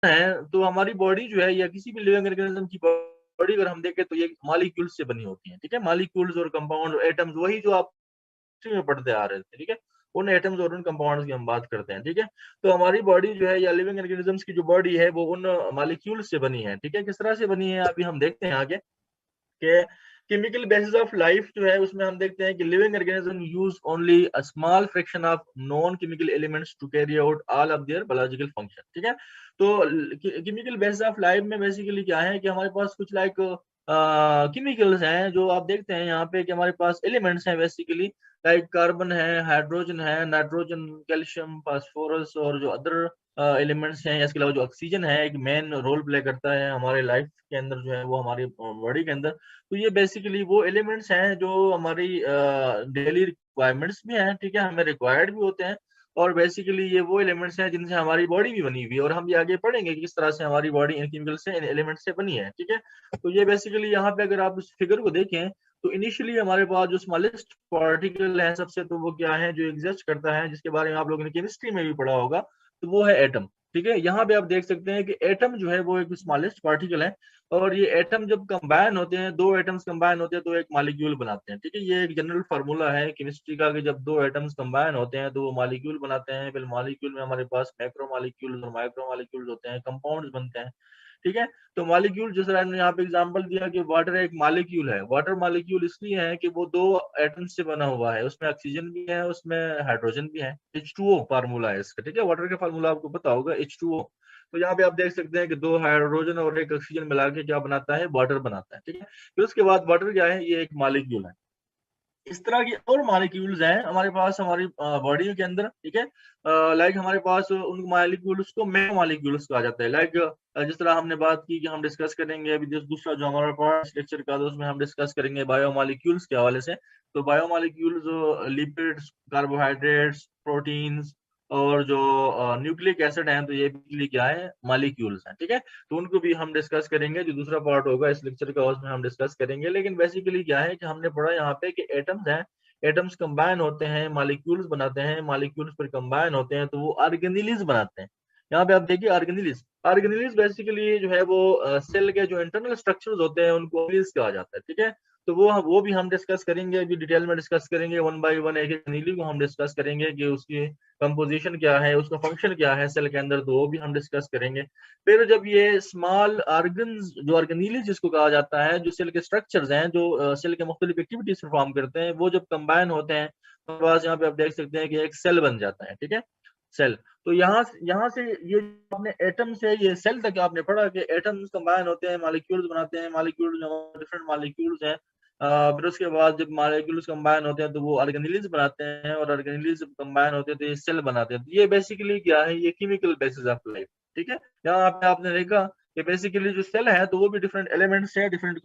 है, तो हमारी बॉडी जो है या किसी भी लिविंग ऑर्गेनिज्म की बॉडी अगर हम देखें तो ये मॉलिक्यूल्स से बनी होती है, ठीक है। मॉलिक्यूल्स और कंपाउंड एटम्स वही जो आप हिस्ट्री में पढ़ते आ रहे थे, ठीक है। उन एटम्स और उन कंपाउंड्स की हम बात करते हैं, ठीक है। तो हमारी बॉडी जो है या लिविंग ऑर्गेनिजम्स की जो बॉडी है वो उन मॉलिक्यूल्स से बनी है, ठीक है। किस तरह से बनी है अभी हम देखते हैं आगे कि केमिकल बेसिस ऑफ लाइफ जो है उसमें हम देखते हैं कि living organism use only a small fraction of known chemical elements to carry out all of their biological function, ठीक है। तो केमिकल बेसिस ऑफ लाइफ में बेसिकली क्या है कि हमारे पास कुछ लाइक केमिकल्स हैं जो आप देखते हैं यहाँ पे कि हमारे पास एलिमेंट्स हैं बेसिकली, लाइक कार्बन है, हाइड्रोजन है, नाइट्रोजन, कैल्शियम, फास्फोरस और जो अदर एलिमेंट्स हैं। इसके अलावा जो ऑक्सीजन है एक मेन रोल प्ले करता है हमारे लाइफ के अंदर जो है वो हमारी बॉडी के अंदर। तो ये बेसिकली वो एलिमेंट्स हैं जो हमारी डेली रिक्वायरमेंट्स भी हैं, ठीक है, हमें रिक्वायर्ड भी होते हैं। और बेसिकली ये वो एलिमेंट्स हैं जिनसे हमारी बॉडी भी बनी हुई है, और हम ये आगे पढ़ेंगे कि किस तरह से हमारी बॉडी इन केमिकल से इन एलिमेंट्स से बनी है, ठीक है। तो ये बेसिकली यहाँ पे अगर आप इस फिगर को देखें तो इनिशियली हमारे पास जो स्मॉलेस्ट पार्टिकल है सबसे, तो वो क्या है जो एग्जिस्ट करता है, जिसके बारे में आप लोगों ने केमिस्ट्री में भी पढ़ा होगा, तो वो है एटम, ठीक है। यहाँ पे आप देख सकते हैं कि एटम जो है वो एक स्मॉलेस्ट पार्टिकल है, और ये एटम जब कंबाइन होते हैं, दो एटम्स कंबाइन होते हैं तो एक मॉलिक्यूल बनाते हैं, ठीक है। ये एक जनरल फार्मूला है केमिस्ट्री का कि जब दो एटम्स कंबाइन होते हैं तो वो मॉलिक्यूल बनाते हैं। फिर मॉलिक्यूल में हमारे पास मैक्रो मॉलिक्यूल्स और माइक्रो मॉलिक्यूल्स होते हैं, कंपाउंड्स बनते हैं, ठीक है। तो मॉलिक्यूल जिस तरह ने यहाँ पे एग्जांपल दिया कि वाटर एक मॉलिक्यूल है। वाटर मॉलिक्यूल इसलिए है कि वो दो एटम्स से बना हुआ है, उसमें ऑक्सीजन भी है, उसमें हाइड्रोजन भी है। H2O फार्मूला है इसका, ठीक है। वाटर का फार्मूला आपको पता होगा H2O। तो यहाँ पे आप देख सकते हैं कि दो हाइड्रोजन और एक ऑक्सीजन मिला के क्या बनाता है, वाटर बनाता है, ठीक है। फिर उसके बाद वाटर क्या है, ये एक मॉलिक्यूल है। इस तरह की और मॉलिक्यूल्स हैं हमारे पास हमारी बॉडी के अंदर, ठीक है। लाइक हमारे पास उन मॉलिक्यूल्स को मैक्रो मॉलिक्यूल्स कहा जाता है। लाइक जिस तरह हमने बात की कि हम डिस्कस करेंगे अभी दूसरा जो हमारा पार्ट लेक्चर का, तो उसमें हम डिस्कस करेंगे बायोमॉलिक्यूल्स के हवाले से। तो बायोमॉलिक्यूल्स लिपिड्स, कार्बोहाइड्रेट्स, प्रोटीन्स और जो न्यूक्लिक एसिड हैं, तो ये भी क्या है, मॉलिक्यूल्स हैं, ठीक है। तो उनको भी हम डिस्कस करेंगे, जो दूसरा पार्ट होगा इस लेक्चर का उसमें हम डिस्कस करेंगे। लेकिन बेसिकली क्या है कि हमने पढ़ा यहाँ पे कि एटम्स हैं, एटम्स कंबाइन होते हैं, मॉलिक्यूल्स बनाते हैं, मॉलिक्यूल्स फिर कंबाइन होते हैं तो वो ऑर्गेनेल्स बनाते हैं। यहाँ पे आप देखिए ऑर्गेनेल्स, ऑर्गेनेल्स बेसिकली जो है वो सेल के जो इंटरनल स्ट्रक्चर्स होते हैं उनको ऑर्गेनेल्स कहा जाता है, ठीक है। तो वो भी हम डिस्कस करेंगे, अभी डिटेल में डिस्कस करेंगे, वन बाय वन एक एक ऑर्गेनेल को हम डिस्कस करेंगे कि उसकी कंपोजिशन क्या है, उसका फंक्शन क्या है सेल के अंदर, तो वो भी हम डिस्कस करेंगे। फिर जब ये स्मॉल ऑर्गन्स जो ऑर्गेनीली जिसको कहा जाता है, जो सेल के स्ट्रक्चर्स हैं जो सेल के मुख्तलिफ एक्टिविटीज परफॉर्म करते हैं, वो जब कंबाइन होते हैं तो बस यहाँ पे आप देख सकते हैं कि एक सेल बन जाता है, ठीक है, सेल। तो यहाँ से ये आपने एटम से ये सेल तक आपने पढ़ा कि एटम्स कंबाइन होते हैं, मॉलिक्यूल्स बनाते हैं, मॉलिक्यूल्स डिफरेंट मॉलिक्यूल्स हैं। फिर उसके बाद जब मॉलिक्यूल्स कंबाइन होते हैं तो वो ऑर्गेनेल्स बनाते हैं, और ऑर्गेनेल्स जब कंबाइन होते हैं तो ये सेल बनाते हैं। तो ये बेसिकली क्या है, ये केमिकल बेसिस ऑफ लाइफ, ठीक है। यहाँ पे आपने देखा कि बेसिकली जो सेल है तो वो भी डिफरेंट एलिमेंट्स है, डिफरेंट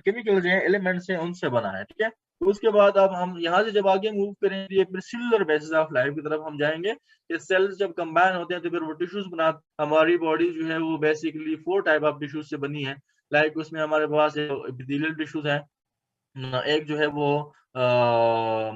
केमिकल्स हैं, एलिमेंट्स हैं, उनसे बना है, ठीक है। तो उसके बाद अब हम यहाँ से जब आगे मूव करेंगे फिर सेलुलर बेसिस ऑफ लाइफ की तरफ हम जाएंगे। कि सेल्स जब कंबाइन होते हैं तो फिर वो टिश्यूज बनाते। हमारी बॉडी जो है वो बेसिकली 4 टाइप ऑफ टिश्यूज से बनी है। लाइक उसमें हमारे पास एपिथेलियल टिश्यूज है, एक जो है वो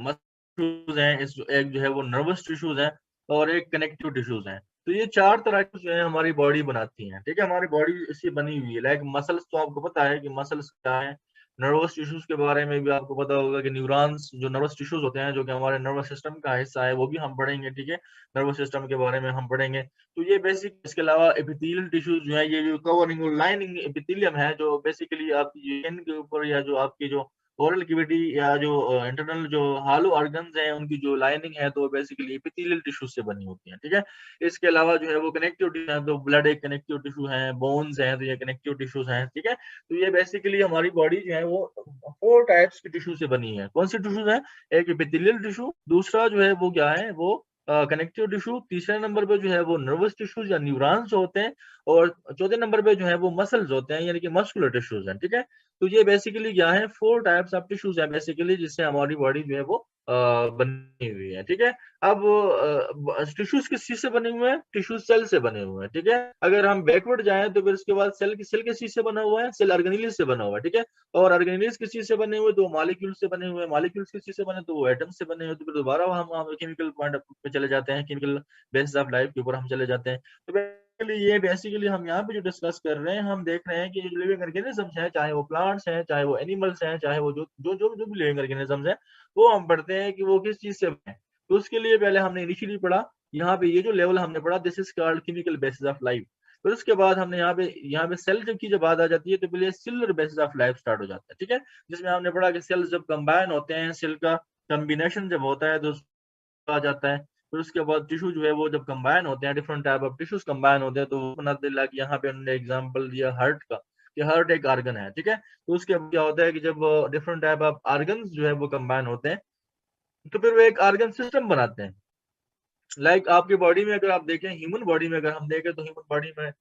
मस्कुलर हैं, एक जो है वो नर्वस टिश्यूज हैं, और एक कनेक्टिव टिश्यूज हैं। तो ये चार तरह की जो है हमारी बॉडी बनाती हैं, ठीक है। हमारी बॉडी इससे बनी हुई है। लाइक मसल्स तो आपको पता है कि मसल्स क्या है। नर्वस टिश्यूज के बारे में भी आपको पता होगा कि न्यूरॉन्स जो नर्वस टिश्यूज होते हैं जो कि हमारे नर्वस सिस्टम का हिस्सा है, वो भी हम पढ़ेंगे, ठीक है। नर्वस सिस्टम के बारे में हम पढ़ेंगे। तो ये बेसिक, इसके अलावा एपिथेलियल टिश्यूज जो है ये जो कवरिंग लाइनिंग एपिथेलियम है, जो बेसिकली आपकी स्किन के ऊपर या जो आपकी जो ओरल कैविटी या जो इंटरनल जो हालो ऑर्गन्स हैं उनकी जो लाइनिंग है तो बेसिकली एपिथेलियल टिश्यू से बनी होती है, ठीक है। इसके अलावा जो है वो कनेक्टिव टिश्यू है, तो ब्लड एक कनेक्टिव टिश्यू है, बोन्स हैं तो ये कनेक्टिव टिश्यूज हैं, ठीक है। तो ये बेसिकली हमारी बॉडी जो है वो 4 टाइप्स की टिश्यू से बनी है। कौन सी टिश्यूज है, एक एपिथेलियल टिश्यू, दूसरा जो है वो क्या है, वो कनेक्टिव टिश्यू, तीसरे नंबर पे जो है वो नर्वस टिश्यूज या न्यूरॉन्स होते हैं, और चौथे नंबर पे जो है वो मसल्स होते हैं यानी कि मस्कुलर टिश्यूज हैं, ठीक है। तो ये बेसिकली क्या है, 4 टाइप्स ऑफ टिश्यूज है बेसिकली जिससे हमारी बॉडी जो है वो बनी हुई है, ठीक है। अब टिश्यूज किस चीज से बने हुए हैं, टिश्यू सेल से बने हुए हैं, ठीक है। अगर हम बैकवर्ड जाएं तो फिर उसके बाद सेल किस चीज से बना हुआ है, सेल ऑर्गेनेल से बना हुआ है, ठीक है। और ऑर्गेनेल्स किस चीज से बने हुए, तो मॉलिक्यूल से बने हुए हैं, मॉलिक्यूल्स किस चीज से बने, तो वो एटम से बने हुए। तो फिर दोबारा हम केमिकल पॉइंट पे चले जाते हैं, केमिकल बेसिस ऑफ लाइफ के ऊपर हम चले जाते हैं। तो ये बेसिकली हम यहाँ पे जो डिस्कस कर रहे हैं, हम देख रहे हैं कि जो लिविंग ऑर्गेनिजम्स हैं, चाहे वो प्लांट्स हैं, चाहे वो एनिमल्स हैं, चाहे वो जो भी लिविंग ऑर्गेनिजम्स हैं, वो हम पढ़ते हैं कि वो किस चीज से बने हैं। तो उसके लिए पहले हमने इनिशियली पढ़ा, यहाँ पे ये जो लेवल हमने पढ़ा, this is called chemical basis of life. फिर उसके बाद हमने यहाँ पे सेल की जब बात आ जाती है तो पहले cellular basis of life start हो जाता है, ठीक है, जिसमें हमने पढ़ा कि सेल्स जब कंबाइन होते हैं, सेल का कम्बिनेशन जब होता है तो आ जाता है। फिर उसके बाद टिश्यू जो है वो जब कंबाइन होते हैं, different type of tissues combine होते हैं, तो वो बनाते हैं। लाइक यहाँ पे उन्होंने एग्जांपल दिया हार्ट का, कि हार्ट एक ऑर्गन है, ठीक है। तो उसके बाद क्या होता है कि जब डिफरेंट टाइप ऑफ ऑर्गन्स जो है वो कंबाइन होते हैं, तो फिर वो एक ऑर्गन सिस्टम बनाते हैं। लाइक आपकी बॉडी में अगर आप देखें, ह्यूमन बॉडी में अगर हम देखें तो ह्यूमन बॉडी में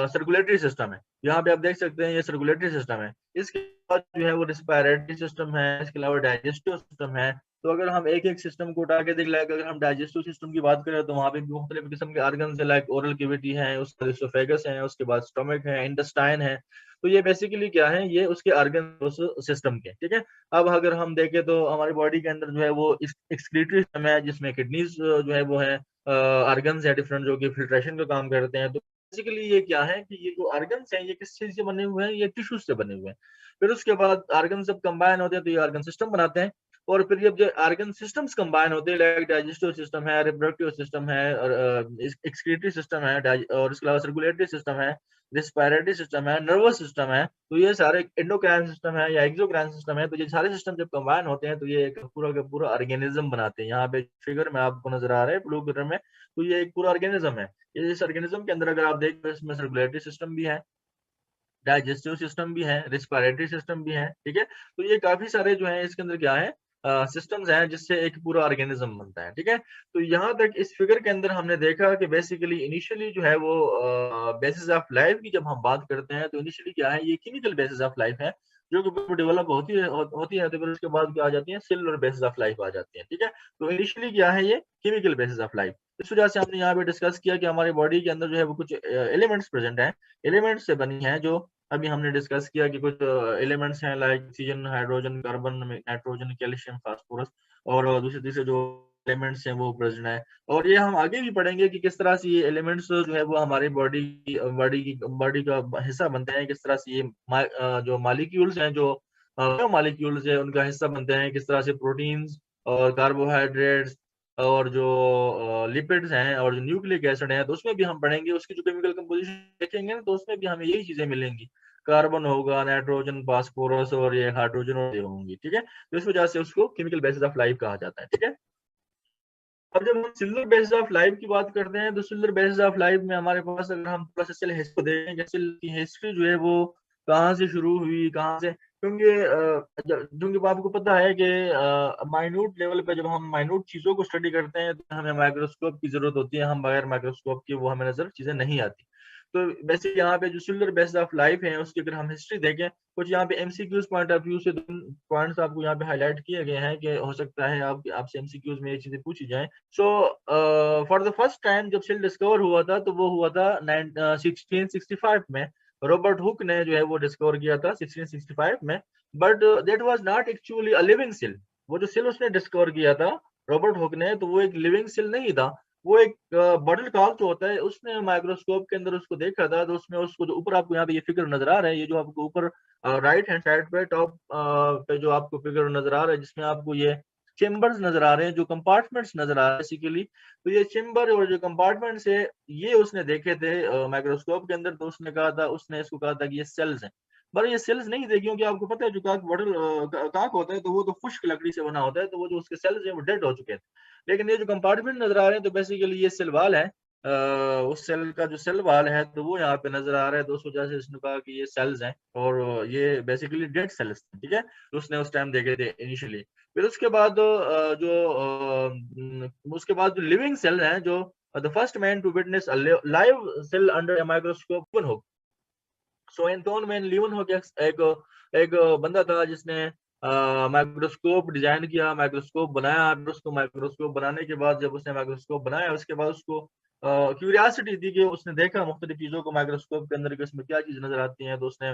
सर्कुलेटरी सिस्टम है। यहाँ पे आप देख सकते हैं ये सर्कुलेटरी सिस्टम है। इसके बाद जो है वो रिस्पायरेटरी सिस्टम है, इसके अलावा डाइजेस्टिव सिस्टम है। तो अगर हम एक एक सिस्टम को उठा के देख, लाइक अगर हम डाइजेस्टिव सिस्टम की बात करें तो वहाँ पे भी मुख्तलिफ किस्म के ऑर्गन्स है, लाइक ओरल कैविटी है, उसके बाद इसोफेगस है, उसके बाद स्टमक है, इंटेस्टाइन है। तो ये बेसिकली क्या है, ये उसके ऑर्गन सिस्टम के, ठीक है। अब अगर हम देखें तो हमारी बॉडी के अंदर जो है वो एक्सक्रीटरी सिस्टम है, जिसमें किडनीज जो है वो है, ऑर्गन्स है डिफरेंट जो कि फिल्ट्रेशन का काम करते हैं। तो बेसिकली ये क्या है कि ये जो ऑर्गन्स हैं ये किस चीज से बने हुए हैं, ये टिश्यूज से बने हुए हैं। फिर उसके बाद ऑर्गन जब कंबाइन होते हैं तो ये ऑर्गन सिस्टम बनाते हैं। और फिर जब जो ऑर्गन सिस्टम्स कंबाइन होते हैं, लाइक डाइजेस्टिव सिस्टम है, रिप्रोडक्टिव सिस्टम है, और एक्सक्रीटरी सिस्टम है, और इसके अलावा सर्कुलेटरी सिस्टम है, रिस्पायरेटरी सिस्टम है, नर्वस सिस्टम है, तो ये सारे एंडोक्राइन सिस्टम है या एक्सोक्राइन सिस्टम है। तो ये सारे सिस्टम जब कंबाइन होते हैं तो ये एक पूरा का पूरा ऑर्गेनिज्म बनाते हैं। यहाँ पे फिगर में आपको नजर आ रहा है ब्लू कलर में, तो ये एक पूरा ऑर्गेनिज्म है। इस ऑर्गेनिज्म के अंदर अगर आप देख तो इसमें सर्कुलेटरी सिस्टम भी है, डाइजेस्टिव सिस्टम भी है, रिस्पायरेटरी सिस्टम भी है, ठीक है। तो ये काफी सारे जो है इसके अंदर क्या है, सिस्टम्स हैं जिससे एक पूरा ऑर्गेनिज्म बनता है, ठीक है। तो यहाँ तक इस फिगर के अंदर हमने देखा कि बेसिकली इनिशियली जो है वो बेसिस ऑफ लाइफ की जब हम बात करते हैं तो इनिशियली क्या है, ये केमिकल बेसिस ऑफ लाइफ है, जो कि डेवलप होती है तो फिर उसके बाद क्या आ जाती है, सेलुलर बेसिस ऑफ लाइफ आ जाती है, ठीक है। तो इनिशियली क्या है, ये केमिकल बेसिस ऑफ लाइफ। इस वजह से हमने यहाँ पे डिस्कस किया कि हमारी बॉडी के अंदर जो है वो कुछ एलिमेंट्स प्रेजेंट हैं, एलिमेंट्स से बनी है, जो अभी हमने डिस्कस किया कि कुछ एलिमेंट्स हैं, like oxygen, hydrogen, carbon, nitrogen, calcium, phosphorus, और दूसरे तीसरे जो एलिमेंट्स हैं वो प्रेजेंट है। और ये हम आगे भी पढ़ेंगे कि किस तरह से ये एलिमेंट्स जो है वो हमारी बॉडी का हिस्सा बनते हैं, किस तरह से ये जो मालिक्यूल्स हैं, जो मालिक्यूल्स है उनका हिस्सा बनते हैं, किस तरह से प्रोटीन्स और कार्बोहाइड्रेट्स और जो लिपिड्स हैं और जो न्यूक्लिक एसिड हैं, तो उसमें भी हम पढ़ेंगे। उसकी जो केमिकल कंपोजिशन देखेंगे ना, तो उसमें भी हमें यही चीजें मिलेंगी, कार्बन होगा, नाइट्रोजन, फास्फोरस और ये हाइड्रोजन और ये होंगी, ठीक है। तो इस वजह से उसको केमिकल बेसिस ऑफ लाइफ कहा जाता है, ठीक है। अब जब हम सिलर बेसिस ऑफ लाइफ की बात करते हैं तो सिलर बेसिस ऑफ लाइफ में हमारे पास, अगर हम थोड़ा सा सेल हिस्ट्री देखें, सेल की हिस्ट्री जो है वो कहाँ से शुरू हुई, कहाँ से, क्योंकि आपको पता है कि माइन्यूट लेवल पे जब हम माइन्यूट चीजों को स्टडी करते हैं तो हमें माइक्रोस्कोप की जरूरत होती है। हम बगैर माइक्रोस्कोप के वो हमें नजर चीजें नहीं आती। तो वैसे यहाँ पे जो सिलर बेसिस ऑफ लाइफ है उसकी अगर हम हिस्ट्री देखें, कुछ यहाँ पे एमसीक्यूज पॉइंट ऑफ व्यू से दो पॉइंट्स आपको यहाँ पे हाईलाइट किए गए हैं कि हो सकता है आपसे एमसीक्यूज में ये चीजें पूछी जाएं। So for the first time जब सेल डिस्कवर हुआ था तो वो हुआ था 1665 में। रॉबर्ट हुक ने जो है वो डिस्कवर किया था 1665 में। But that was not actually a living cell. वो जो सेल उसने डिस्कवर किया था रॉबर्ट हुक ने, तो वो एक लिविंग सेल नहीं था। वो एक बटल कॉक जो होता है, उसने माइक्रोस्कोप के अंदर उसको देखा था, तो उसमें उसको जो ऊपर आपको यहाँ पे ये फिगर नजर आ रहा है, ये जो आपको ऊपर राइट हैंड साइड पे टॉप पे जो आपको फिगर नजर आ रहा है, जिसमें आपको ये चेम्बर्स नजर आ रहे हैं, जो कंपार्टमेंट्स नजर आ रहे हैं बेसिकली। तो ये चेम्बर और जो कंपार्टमेंट्स है, ये उसने देखे थे माइक्रोस्कोप के अंदर। तो उसने इसको कहा था कि ये सेल्स हैं। पर ये सेल्स नहीं थे, क्योंकि आपको पता है जो काक होता है तो वो तो खुश्क लकड़ी से बना होता है, तो वो जो उसके सेल्स हैं वो डेड हो चुके थे। लेकिन ये जो कंपार्टमेंट नजर आ रहे हैं तो बेसिकली ये सेल वाल है। उस सेल का जो सेल वाल है तो वो यहाँ पे नजर आ रहा है, तो उस वजह से इसने कहा कि ये सेल्स हैं और ये बेसिकली डेड सेल्स हैं, ठीक है। तो उसने उस टाइम देखे थे इनिशियली। फिर उसके बाद जो लिविंग सेल हैं, जो the first man to witness live cell under a microscope, so Anton van Leeuwenhoek एक एक बंदा था जिसने माइक्रोस्कोप डिजाइन किया, माइक्रोस्कोप बनाया। फिर उसको माइक्रोस्कोप बनाने के बाद, जब उसने माइक्रोस्कोप बनाया, उसके बाद उसको क्यूरियासिटी थी कि उसने देखा मुख्तलिफ चीजों को माइक्रोस्कोप के अंदर कि उसमें क्या चीज नजर आती है। तो उसने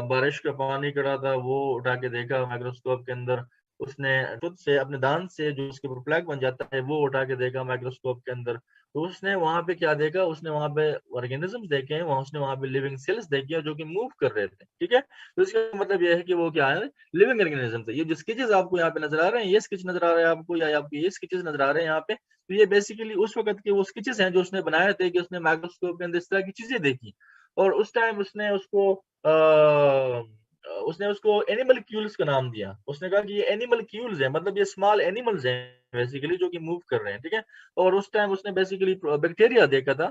बारिश का पानी करा था वो उठा के देखा माइक्रोस्कोप के अंदर। उसने खुद से अपने दांत से जो उसके ऊपर प्लग बन जाता है वो उठा के देखा माइक्रोस्कोप के अंदर। तो उसने वहां पे क्या देखा, उसने वहां पे ऑर्गेनिजम्स देखे हैं, वहां उसने वहां पे लिविंग सेल्स देखी है जो कि मूव कर रहे थे, ठीक है। तो इसका मतलब यह है कि वो क्या है, लिविंग ऑर्गेनिजम्स है। ये जो स्केचेस आपको यहाँ पे नजर आ रहे हैं, ये स्केच नजर आ रहा है आपको, या आपको ये स्केचेस नजर आ रहे हैं यहाँ पे, तो ये बेसिकली उस वक्त के वो स्केचेस हैं जो उसने बनाए थे, कि उसने माइक्रोस्कोप के अंदर इस तरह की चीजें देखी, और उस टाइम उसने उसको एनिमल क्यूल्स का नाम दिया। उसने कहा कि ये एनिमल क्यूल्स है, मतलब ये स्मॉल एनिमल्स हैं बेसिकली जो कि मूव कर रहे हैं, ठीक है। और उस टाइम उसने बेसिकली बैक्टीरिया देखा था,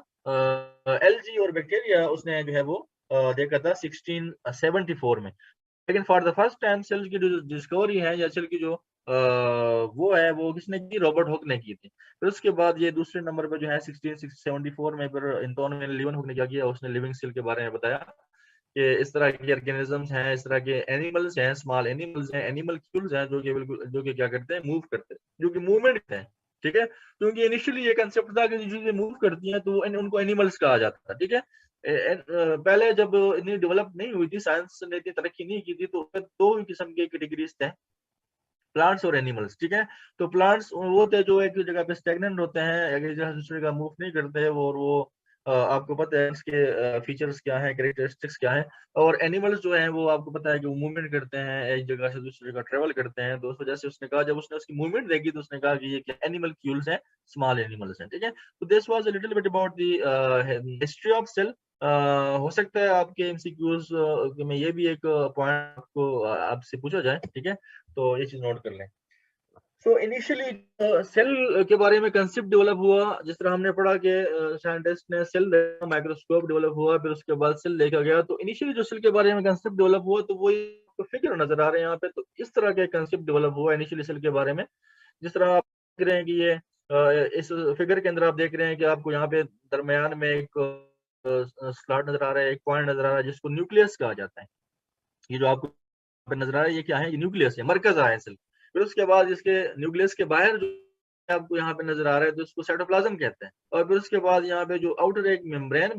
एलजी और बैक्टीरिया उसने जो है वो देखा था 1674 में। लेकिन for the first time cells की जो डिस्कवरी है, या सेल की जो वो है, वो किसने की, रॉबर्ट हुक ने की थी। फिर उसके बाद ये दूसरे नंबर पर जो है 1674 में फिर एंटोनियो लिवन हुक ने क्या किया, उसने लिविंग सेल के बारे में बताया कि इस तरह के ऑर्गेनिजम्स हैं, इस तरह के एनिमल्स हैं, स्मॉल एनिमल्स हैं, एनिमल क्यूल्स हैं, जो कि बिल्कुल जो कि क्या करते हैं, मूव करते हैं, जो कि मूवमेंट है, ठीक है। क्योंकि इनिशियली ये कंसेप्ट था कि जो चीजें मूव करती हैं तो उनको एनिमल्स कहा जाता था, ठीक है। पहले जब इतनी डेवलप नहीं हुई थी, साइंस ने इतनी तरक्की नहीं की थी, तो दो किस्म के कैटेगरीज थे, प्लांट्स और एनिमल्स, ठीक है। तो प्लांट्स वो थे जो एक जगह पे स्टेगनेंट होते हैं, एक जगह से दूसरी जगह मूव नहीं करते हैं, और वो आपको पता है इसके फीचर्स क्या है, कैरेक्टरिस्टिक्स क्या है। और एनिमल्स जो हैं वो आपको पता है कि वो मूवमेंट करते हैं, एक जगह से दूसरी जगह ट्रेवल करते हैं। तो उस वजह से उसने कहा, जब उसने उसकी मूवमेंट देखी, तो उसने कहा कि ये क्या एनिमल क्यूल्स हैं, स्मॉल एनिमल्स हैं, ठीक है। तो this was a little bit about the history of cell. हो सकता है आपके एमसीक्यूज में ये भी एक पॉइंट आपको आपसे पूछा जाए, ठीक है। तो ये चीज नोट कर लें। सो इनिशियली सेल के बारे में कंसेप्ट डेवलप हुआ, जिस तरह हमने पढ़ा कि साइंटिस्ट ने सेल देखा, माइक्रोस्कोप डेवलप हुआ, फिर उसके बाद सेल देखा गया। तो इनिशियली जो सेल के बारे में कंसेप्ट डेवलप हुआ, तो वो फिगर नजर आ रहे हैं यहाँ पे। तो इस तरह के कंसेप्ट डेवलप हुआ इनिशियली सेल के बारे में, जिस तरह आप देख रहे हैं कि ये इस फिगर के अंदर आप देख रहे हैं कि आपको यहाँ पे दरमियान में एक स्लॉट नजर आ रहा है, एक पॉइंट नजर आ रहा है, जिसको न्यूक्लियस कहा जाता है। ये जो आपको पे नजर आ रहा है, ये क्या है, ये न्यूक्लियस है, मरकज है सेल। फिर उसके बाद इसके न्यूक्लियस के बाहर जो आपको यहाँ पे नजर आ रहा है, तो इसको साइटोप्लाज्म कहते हैं। और फिर उसके बाद यहाँ पे जो आउटर एक मेम्ब्रेन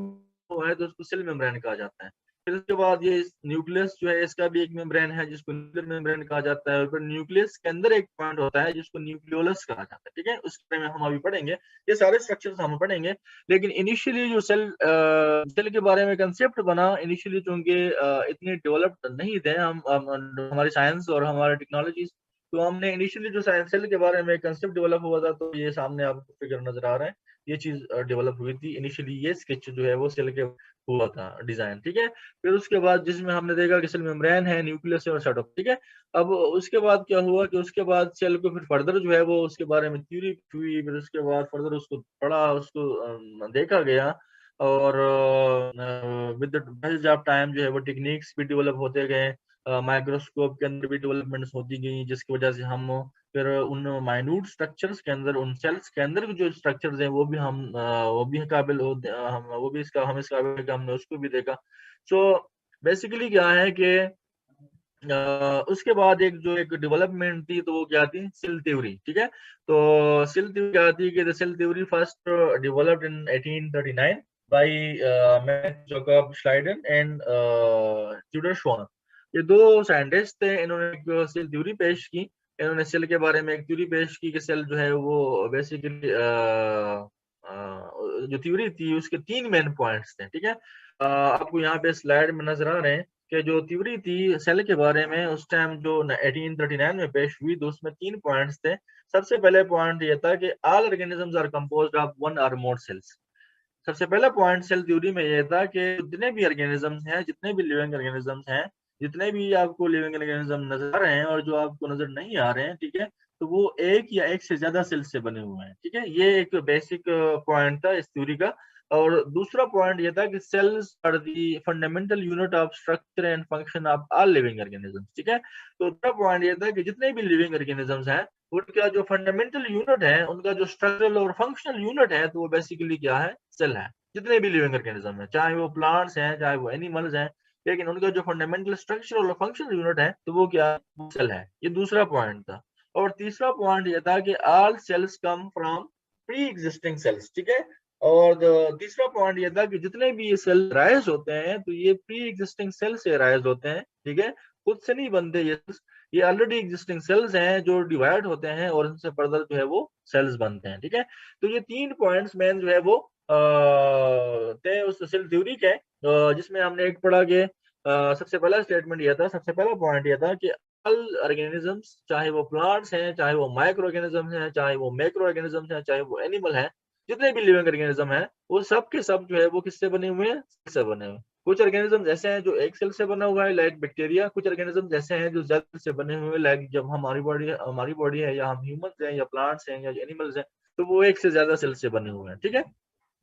वो है, तो उसको सेल मेम्ब्रेन कहा जाता है। फिर उसके बाद ये न्यूक्लियस जो है, इसका भी एक मेम्ब्रेन है जिसको न्यूक्लियर मेम्ब्रेन कहा जाता है। और फिर न्यूक्लियस के अंदर एक पॉइंट होता है जिसको न्यूक्लियोलस कहा जाता है, ठीक है। उस बारे में हम अभी पढ़ेंगे, ये सारे स्ट्रक्चर्स हम पढ़ेंगे। लेकिन इनिशियली जो सेल के बारे में कंसेप्ट बना, इनिशियली चूंकि इतनी डेवलप्ड नहीं थे हमारी साइंस और हमारी टेक्नोलॉजी, तो हमने इनिशियली जो साइंस सेल के बारे में कंसेप्ट डेवलप हुआ था, तो ये सामने आपको फिगर नजर आ रहा है, ये चीज डेवलप हुई थी इनिशियली। ये स्केच जो है वो सेल के हुआ था डिजाइन, ठीक है। फिर उसके बाद जिसमें हमने देखा कि सेल मेम्ब्रेन है, न्यूक्लियस है और साइटोप्लाज्म, ठीक है। अब उसके बाद क्या हुआ कि उसके बाद सेल को फिर फर्दर जो है वो उसके बारे में थ्योरी हुई, फिर उसके बाद फर्दर उसको पढ़ा, उसको देखा गया। और with the passage of time जो है वो टेक्निक्स भी डेवलप होते गए, माइक्रोस्कोप के अंदर भी डेवलपमेंट्स होती गई, जिसकी वजह से हम फिर उन माइन्यूट स्ट्रक्चर्स के अंदर, उन सेल्स के अंदर के जो स्ट्रक्चर्स हैं वो भी वो भी काबिल हम वो भी इसका हम इस काबिल हैं कि हमने उसको भी देखा। सो बेसिकली क्या है कि उसके बाद एक डेवलपमेंट थी, तो वो क्या थी, सेल थ्योरी, ठीक है। तो सेल थ्योरी क्या थी कि cell theory first developed in 1839 by Max Jacob Schleiden and Tudor Schwann. ये दो साइंटिस्ट थे, इन्होंने एक सेल थ्योरी पेश की। इन्होंने सेल के बारे में एक थ्योरी पेश की कि सेल जो है वो बेसिकली जो थ्योरी थी उसके तीन मेन पॉइंट्स थे, ठीक है। आपको यहाँ पे स्लाइड में नजर आ रहे हैं कि जो थ्योरी थी सेल के बारे में उस टाइम जो 1839 में पेश हुई, तो उसमें तीन पॉइंट्स थे। सबसे पहले पॉइंट ये था कि all organisms are composed of one or more sales. सबसे पहला पॉइंट सेल थ्योरी में ये था कि जितने भी ऑर्गेनिजम्स हैं, जितने भी लिविंग ऑर्गेनिजम्स हैं, जितने भी आपको लिविंग ऑर्गेनिज्म नजर आ रहे हैं और जो आपको नजर नहीं आ रहे हैं, ठीक है, तो वो एक या एक से ज्यादा सेल से बने हुए हैं, ठीक है। ये एक बेसिक पॉइंट था इस थ्योरी का। और दूसरा पॉइंट ये था कि cells are the fundamental unit of structure and function of all living organisms, ठीक है। तो दूसरा पॉइंट ये था कि जितने भी लिविंग ऑर्गेनिजम्स हैं, उनका जो फंडामेंटल यूनिट है, उनका जो स्ट्रक्चरल और फंक्शनल यूनिट है, तो वो बेसिकली क्या है, सेल है। जितने भी लिविंग ऑर्गेनिज्म है, चाहे वो प्लांट्स हैं, चाहे वो एनिमल्स हैं, लेकिन उनका जो फंडामेंटल स्ट्रक्चरल और फंक्शनल यूनिट है, तो वो क्या है, वो सेल है। ये दूसरा पॉइंट था। और तीसरा पॉइंट ये था कि all cells come from pre existing cells, ठीक है। और तीसरा पॉइंट ये था कि जितने भी ये सेल राइज होते हैं तो ये प्री एग्जिस्टिंग सेल से राइज होते हैं, ठीक है, खुद से नहीं बनते ये ऑलरेडी एग्जिस्टिंग सेल्स हैं जो डिवाइड होते हैं और उनसे फर्दर जो है वो सेल्स बनते हैं, ठीक है। तो ये 3 पॉइंट्स मेन जो है वो थे उस सेल थ्योरी के, जिसमें हमने एक पढ़ा कि सबसे पहला स्टेटमेंट ये था, सबसे पहला पॉइंट ये था कि ऑल ऑर्गेनिजम्स, चाहे वो प्लांट्स हैं, चाहे वो माइक्रो ऑर्गेनिजम्स हैं, चाहे वो मैक्रो ऑर्गेनिजम्स हैं, चाहे वो एनिमल हैं, जितने भी लिविंग ऑर्गेनिज्म हैं वो सब के सब जो है वो किससे बने हुए हैं, सेल से बने हुए हैं। कुछ ऑर्गेनिज्म ऐसे हैं जो एक सेल से बना हुआ है लाइक बैक्टीरिया, कुछ ऑर्गेनिज्म ऐसे हैं जो ज्यादा से बने हुए हैं लाइक जब हमारी बॉडी है या हम ह्यूमंस हैं या प्लांट्स हैं या एनिमल्स हैं, तो वो एक से ज्यादा सेल से बने हुए हैं, ठीक है।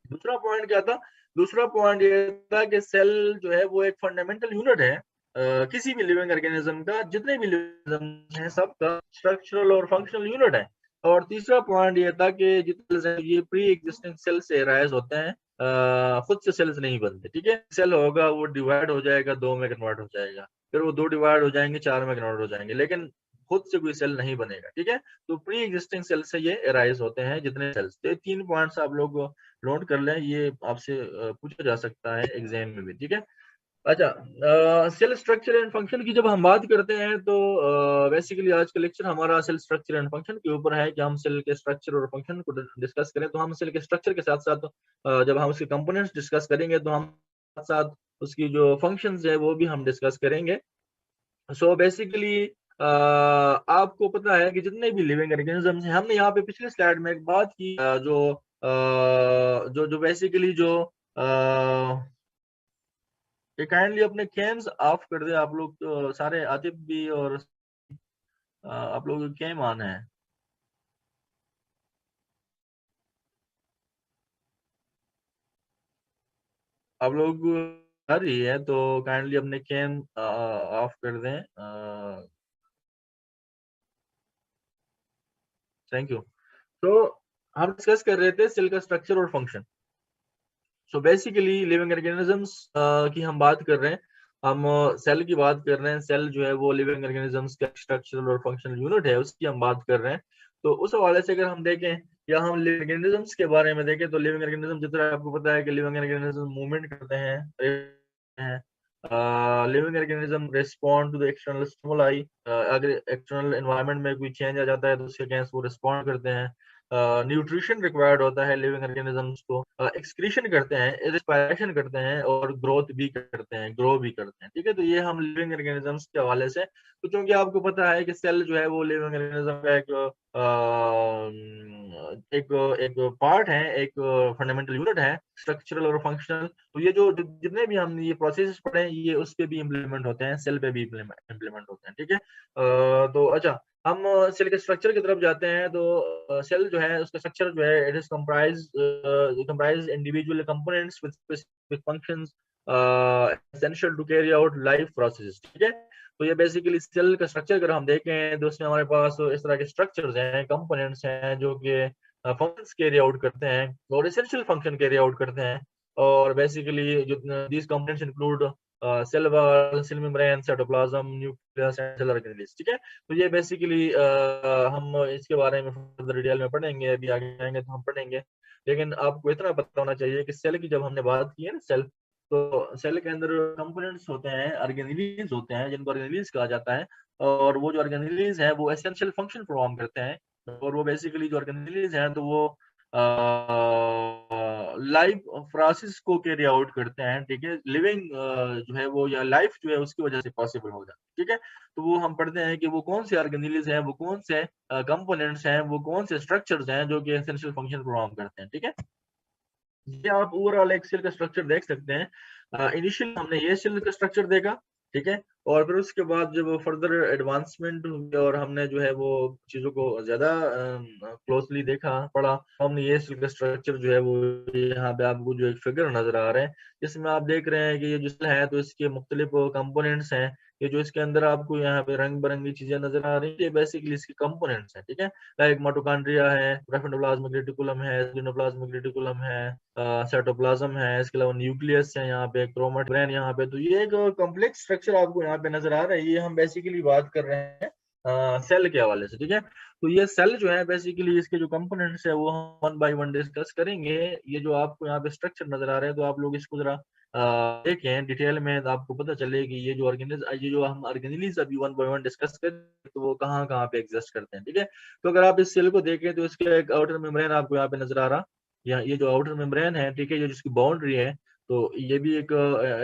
दूसरा पॉइंट क्या था, दूसरा पॉइंट ये था कि सेल जो है वो एक फंडामेंटल यूनिट है किसी भी लिविंग ऑर्गेनिज्म का, जितने भी लिविंग हैं सबका स्ट्रक्चरल और फंक्शनल यूनिट है। और तीसरा पॉइंट ये था कि जितने cells हैं, ये प्री एग्जिस्टिंग सेल से राइज होते हैं, खुद से सेल्स नहीं बनते, ठीक है। सेल होगा वो डिवाइड हो जाएगा, 2 में कन्वर्ट हो जाएगा, फिर वो 2 डिवाइड हो जाएंगे, 4 में कन्वर्ट हो जाएंगे, लेकिन खुद से कोई सेल नहीं बनेगा, ठीक है। तो प्री एग्जिस्टिंग सेल से ये राइज होते हैं जितने सेल्स। तो ये 3 पॉइंट्स आप लोग नोट कर लें, ये आपसे पूछा जा सकता है एग्जाम में भी, ठीक है। अच्छा, सेल स्ट्रक्चर एंड फंक्शन की जब हम बात करते हैं तो बेसिकली आज का लेक्चर हमारा सेल स्ट्रक्चर एंड फंक्शन के ऊपर है कि हम सेल के स्ट्रक्चर और फंक्शन को डिस्कस करें। तो हम सेल के स्ट्रक्चर के साथ साथ जब हम उसके कंपोनेंट्स डिस्कस करेंगे तो हम साथ साथ उसकी जो फंक्शंस है वो भी हम डिस्कस करेंगे। सो बेसिकली आपको पता है कि जितने भी लिविंग ऑर्गेनिजम्स हैं, हमने यहाँ पे पिछले स्लाइड में एक बात की, जो बेसिकली जो ये काइंडली अपने कैम्स ऑफ कर दे आप लोग, तो सारे आतिफ भी और आप लोग कैम ऑन है। आप लोग आ रही है तो काइंडली अपने कैम ऑफ कर दें, थैंक यू। तो हम डिस्कस कर रहे थे सेल का स्ट्रक्चर और function. So basically living organisms की हम बात कर रहे हैं, हम सेल की बात कर रहे हैं। सेल जो है वो लिविंग ऑर्गेनिजम्स का स्ट्रक्चरल और फंक्शनल यूनिट है, उसकी हम बात कर रहे हैं। तो उस हवाले से अगर हम देखें या हम लिविंग ऑर्गेनिजम्स के बारे में देखें तो लिविंग ऑर्गेनिज्म, जितना आपको पता है कि लिविंग ऑर्गेनिज्म मूवमेंट करते हैं, living organism respond to the external stimuli, अगर एक्सटर्नल एनवायरनमेंट में कोई चेंज आ जाता है तो उसके अगेंस्ट वो रिस्पॉन्ड करते हैं। न्यूट्रिशन रिक्वायर्ड होता है लिविंग ऑर्गेनिजम्स को, एक्सक्रीशन करते हैं, रिस्पायरेशन करते हैं और ग्रोथ भी करते हैं, ग्रो भी करते हैं, ठीक है। तो ये हम लिविंग ऑर्गेनिजम्स के हवाले से, तो क्योंकि आपको पता है कि सेल जो है वो लिविंग ऑर्गेनिज्म का एक एक पार्ट है, एक फंडामेंटल यूनिट है, स्ट्रक्चरल और फंक्शनल। तो ये जो जितने भी हमने ये प्रोसेस पढ़े हैं ये उस पे भी इम्प्लीमेंट होते हैं, सेल पे भी इम्प्लीमेंट होते हैं, ठीक है। तो अच्छा, हम सेल के स्ट्रक्चर की तरफ जाते हैं। तो सेल जो है उसका स्ट्रक्चर जो है, it is comprised individual components with specific functions essential to carry out life processes, ठीक है। तो ये बेसिकली सेल का स्ट्रक्चर अगर हम देखें तो उसमें हमारे पास इस तरह के स्ट्रक्चर्स हैं, कंपोनेंट्स हैं जो कि फंक्शंस कैरी आउट करते हैं और एसेंशियल फंक्शन कैरी आउट करते हैं। और बेसिकली जो these components include cell wall, cell membrane, cytoplasm, nucleus and cell organelles, ठीक है। तो ये बेसिकली हम इसके बारे में फर्दर डिटेल में पढ़ेंगे, अभी आगे जाएंगे तो हम पढ़ेंगे। लेकिन आपको इतना पता होना चाहिए कि सेल की जब हमने बात की है ना, सेल, तो सेल के अंदर कंपोनेंट्स होते हैं, ऑर्गेनेल्स होते हैं जिनको ऑर्गेनेल्स कहा जाता है। और वो जो ऑर्गेनेल्स हैं वो एसेंशियल फंक्शन परफॉर्म करते हैं। और वो बेसिकली जो ऑर्गेनेल्स हैं तो वो लाइफ प्रोसेस को कैरी आउट करते हैं, ठीक है। लिविंग जो है वो या लाइफ जो है उसकी वजह से पॉसिबल हो जाती है, ठीक है। तो वो हम पढ़ते हैं कि वो कौन से ऑर्गेनेल्स हैं, वो कौन से कंपोनेंट्स हैं, वो कौन से स्ट्रक्चर्स हैं जो कि एसेंशियल फंक्शन परफॉर्म करते हैं, ठीक है। ये आप ओवरऑल एक सेल का स्ट्रक्चर देख सकते हैं। इनिशियल हमने ये सेल का स्ट्रक्चर देखा, ठीक है। और फिर उसके बाद जब फर्दर एडवांसमेंट हुई और हमने जो है वो चीजों को ज्यादा क्लोजली देखा, पढ़ा, तो हमने ये सेल का स्ट्रक्चर जो है वो, यहाँ पे आपको जो एक फिगर नजर आ रहा है जिसमें आप देख रहे हैं कि ये जो सेल है तो इसके मुख्तलिफ कंपोनेंट्स हैं। ये जो इसके अंदर आपको यहाँ पे रंग बिरंगी चीजें नजर आ रही है, ये बेसिकली इसके कंपोनेंट्स हैं, ठीक है। लाइक माइटोकॉन्ड्रिया है, प्लाज्मिक रेटिकुलम है, प्लाज्मिक रेटिकुलम है, साइटोप्लाज्म है, इसके अलावा न्यूक्लियस है, यहाँ पे क्रोमेटिन यहाँ पे। तो ये एक कॉम्प्लेक्स स्ट्रक्चर आपको यहाँ पे नजर आ रहा है, ये हम बेसिकली बात कर रहे हैं सेल के हवाले से, ठीक है। तो ये सेल जो है बेसिकली इसके जो कंपोनेंट्स है वो हम वन बाय वन डिस्कस करेंगे। ये जो आपको यहाँ पे स्ट्रक्चर नजर आ रहा है तो आप लोग इसको जरा देखें डिटेल में, तो आपको पता चले कि ये जो हम ऑर्गेनेलिज अभी वन बाय वन डिस्कस करें तो वो कहाँ कहाँ पे एग्जिस्ट करते हैं, ठीक है। तो अगर आप इस सेल को देखें तो इसके एक आउटर मेम्ब्रेन आपको यहाँ पे नजर आ रहा, या ये जो आउटर मेम्ब्रेन है, ठीक है, जो जिसकी बाउंड्री है, तो ये भी एक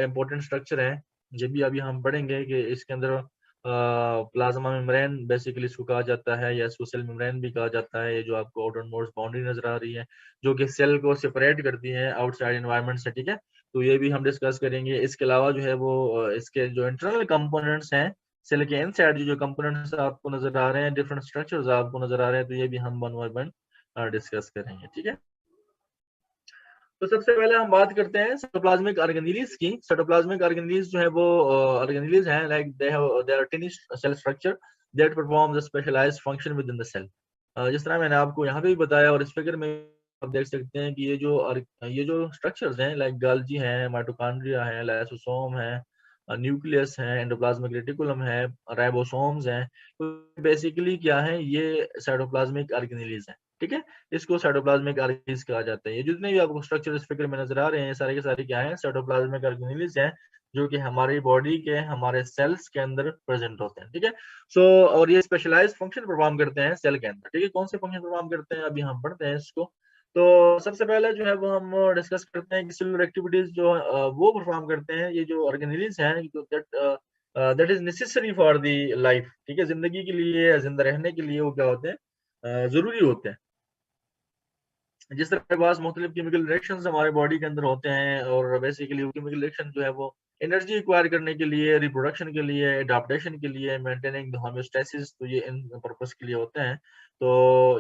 इम्पोर्टेंट स्ट्रक्चर है। ये भी अभी हम पढ़ेंगे कि इसके अंदर प्लाज्मा मेम्ब्रेन बेसिकली इसको कहा जाता है, या इसको सेल मेम्ब्रेन भी कहा जाता है। ये जो आपको आउटर मोस्ट बाउंड्री नजर आ रही है जो कि सेल को सेपरेट करती है आउटसाइड एनवायरनमेंट से, ठीक है। तो ये भी हम डिस्कस करेंगे। इसके अलावा जो है वो इसके जो इंटरनल कंपोनेंट्स हैं, सेल के इनसाइड जो कंपोनेंट्स आपको नजर आ रहे हैं, डिफरेंट स्ट्रक्चर्स आपको नजर आ रहे हैं, तो ये भी हम वन बाय वन डिस्कस करेंगे, ठीक है। तो सबसे पहले हम बात करते हैं साइटोप्लाज्मिक ऑर्गेनेलिज की। साइटोप्लाज्मिक ऑर्गेनेलिज जो है वो ऑर्गेनेलिज हैं like they are tiny cell structure that perform the specialised function within the cell. जिस तरह मैंने आपको यहाँ पे भी बताया और इस फिगर में आप देख सकते हैं कि ये जो स्ट्रक्चर्स हैं लाइक गाल्जी है, माइटोकॉन्ड्रिया है, लाइसोसोम है, न्यूक्लियस है, एंडोप्लाज्मिक रेटिकुलम है, राइबोसोम्स हैं। तो बेसिकली क्या है, ये साइटोप्लाज्मिक ऑर्गेनेलिज है, ठीक है। इसको साइटोप्लाज्मिक ऑर्गेनेलिज कहा जाता है। ये जितने भी आपको स्ट्रक्चर इस फिगर में नजर आ रहे हैं सारे के सारे क्या है, साइटोप्लाज्मिक ऑर्गेनेलिज हैं, जो कि हमारी बॉडी के हमारे सेल्स के अंदर प्रेजेंट होते हैं, ठीक है। सो और ये स्पेशलाइज्ड फंक्शन परफॉर्म करते हैं सेल के अंदर, ठीक है। कौन से फंक्शन परफॉर्म करते हैं अभी हम पढ़ते हैं इसको। तो सबसे पहले जो है वो हम डिस्कस करते हैं कि सेलुलर एक्टिविटीज जो वो परफॉर्म करते हैं ये जो ऑर्गेनेलिज हैं, that is necessary for the life, ठीक है। जिंदगी के लिए, जिंदा रहने के लिए वो क्या होते हैं, जरूरी होते हैं। जिस तरह के पास मुख्तलिफ केमिकल रिएक्शंस हमारे बॉडी के अंदर होते हैं, और बेसिकली वो केमिकल रिएक्शन जो है वो एनर्जी एक्वायर करने के लिए, रिप्रोडक्शन के लिए, एडाप्टेशन के लिए, मेंटेनिंग द होमियोस्टेसिस, तो ये इन पर्पस के लिए होते हैं। तो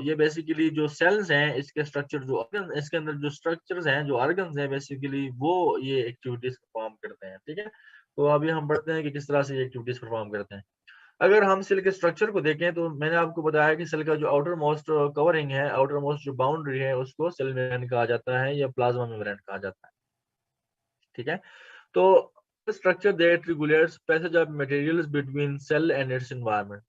ये बेसिकली जो सेल्स हैं इसके स्ट्रक्चर जो ऑर्गन इसके अंदर जो स्ट्रक्चर्स हैं, जो ऑर्गन्स हैं, बेसिकली वो ये एक्टिविटीज परफॉर्म करते हैं, ठीक है। तो अभी हम पढ़ते हैं कि किस तरह से ये एक्टिविटीज परफॉर्म करते हैं। अगर हम सेल के स्ट्रक्चर को देखें तो मैंने आपको बताया कि सेल का जो आउटर मोस्ट कवरिंग है, आउटर मोस्ट जो बाउंड्री है, उसको सेल मेम्ब्रेन कहा जाता है या प्लाज्मा मेम्ब्रेन कहा जाता है, ठीक है। तो structure that regulates passage of materials between cell and its environment.